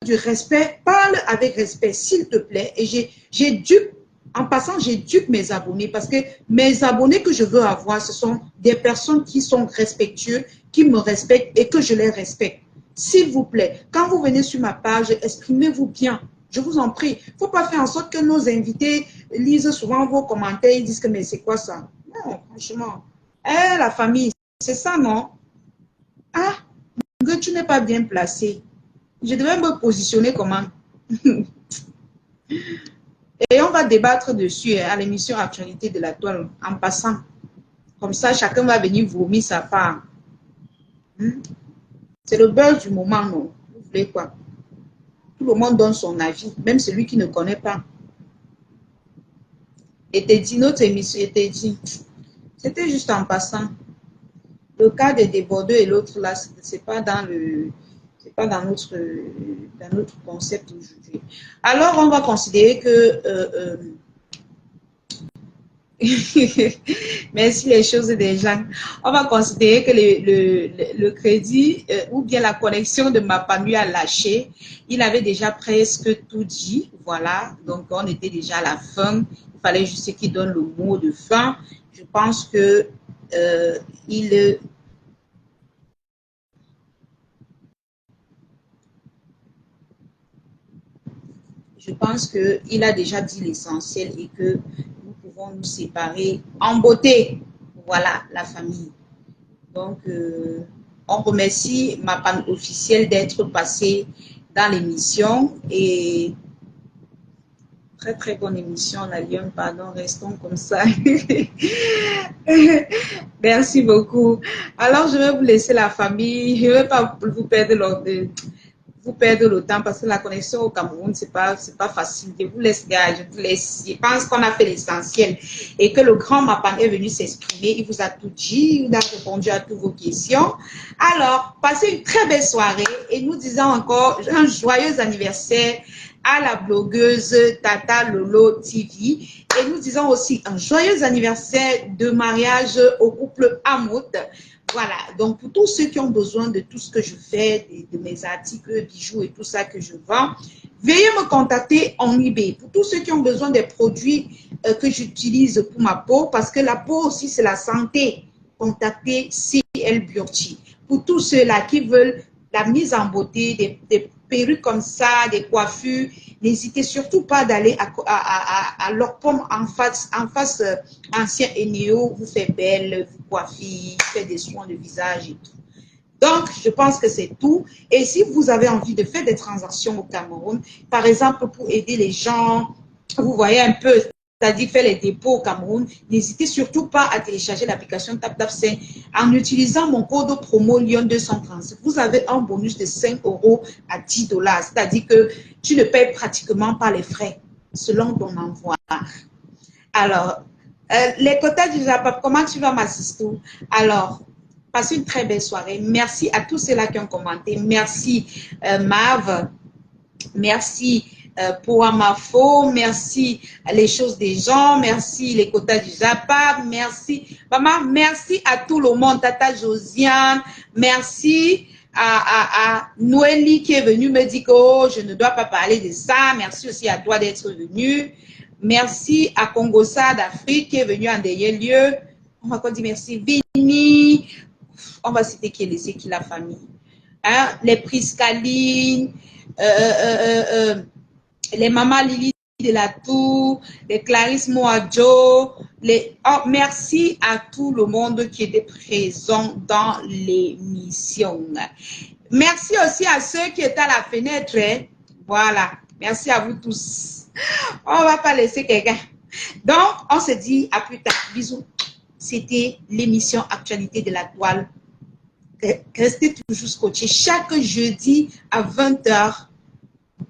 du respect, parle avec respect, s'il te plaît. Et j'éduque, en passant, j'éduque mes abonnés parce que mes abonnés que je veux avoir, ce sont des personnes qui sont respectueuses, qui me respectent et que je les respecte. S'il vous plaît, quand vous venez sur ma page, exprimez-vous bien. Je vous en prie. Il ne faut pas faire en sorte que nos invités lisent souvent vos commentaires et disent que mais c'est quoi ça? Non, franchement. Eh, la famille, c'est ça, non? Ah, que tu n'es pas bien placé. Je devais me positionner comment? Et on va débattre dessus à l'émission Actualité de la Toile en passant. Comme ça, chacun va venir vomir sa part. C'est le beurre du moment, non? Vous voulez quoi? Tout le monde donne son avis, même celui qui ne connaît pas. Et t'es dit, notre émission était dit. C'était juste en passant. Le cas des débordeurs et l'autre là, c'est pas dans le... C'est pas dans notre concept aujourd'hui. Alors, on va considérer que... merci les choses des gens. On va considérer que le crédit ou bien la connexion de Mapanu a lâché. Il avait déjà presque tout dit. Voilà. Donc, on était déjà à la fin. Il fallait juste qu'il donne le mot de fin. Je pense que je pense qu'il a déjà dit l'essentiel et que nous pouvons nous séparer en beauté. Voilà, la famille. Donc, on remercie ma panne officielle d'être passée dans l'émission et très très bonne émission, la Lyon, pardon, restons comme ça. Merci beaucoup. Alors, je vais vous laisser la famille. Je ne vais pas vous perdre le temps parce que la connexion au Cameroun, c'est pas facile. Je vous laisse, gars, je vous laisse. Je pense qu'on a fait l'essentiel et que le grand Mapan est venu s'exprimer. Il vous a tout dit, il a répondu à toutes vos questions. Alors, passez une très belle soirée et nous disons encore un joyeux anniversaire à la blogueuse Tata Lolo TV. Et nous disons aussi un joyeux anniversaire de mariage au couple Hamout. Voilà, donc pour tous ceux qui ont besoin de tout ce que je fais, de mes articles, bijoux et tout ça que je vends, veuillez me contacter en eBay. Pour tous ceux qui ont besoin des produits que j'utilise pour ma peau, parce que la peau aussi c'est la santé, contactez CL Beauty. Pour tous ceux-là qui veulent la mise en beauté, des perruques comme ça, des coiffures, n'hésitez surtout pas d'aller à leur pomme en face ancien et néo, vous fait belle, vous coiffez, fait des soins de visage et tout. Donc, je pense que c'est tout. Et si vous avez envie de faire des transactions au Cameroun, par exemple, pour aider les gens, vous voyez un peu, c'est-à-dire faire les dépôts au Cameroun, n'hésitez surtout pas à télécharger l'application TapTapSend. En utilisant mon code promo Lyon 230, vous avez un bonus de 5 € à 10 $. C'est-à-dire que tu ne payes pratiquement pas les frais selon ton envoi. Alors, les quotas du Japon, comment tu vas m'assister? Alors, passez une très belle soirée. Merci à tous ceux-là qui ont commenté. Merci Mav. Merci pour Amafo. Merci les choses des gens. Merci les quotas du Japon. Merci. Maman, merci à tout le monde. Tata Josiane. Merci à Noélie qui est venue me dire que oh, je ne dois pas parler de ça. Merci aussi à toi d'être venu. Merci à Congosa d'Afrique qui est venu en dernier lieu. On va encore dire merci. Vini. On va citer qui est laissé, qui la famille. Hein? Les Priscaline, les Maman Lily de la Tour, les Clarisse Moadjo, merci à tout le monde qui était présent dans l'émission. Merci aussi à ceux qui étaient à la fenêtre. Hein? Voilà. Merci à vous tous. On va pas laisser quelqu'un. Donc, on se dit à plus tard. Bisous. C'était l'émission Actualité de la Toile. Restez toujours scotchés. Chaque jeudi à 20 h.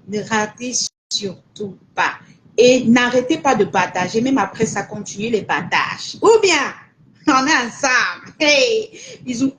Ne ratez surtout pas. Et n'arrêtez pas de partager. Même après ça, continuez les partages. Ou bien, on est ensemble. Hey, bisous.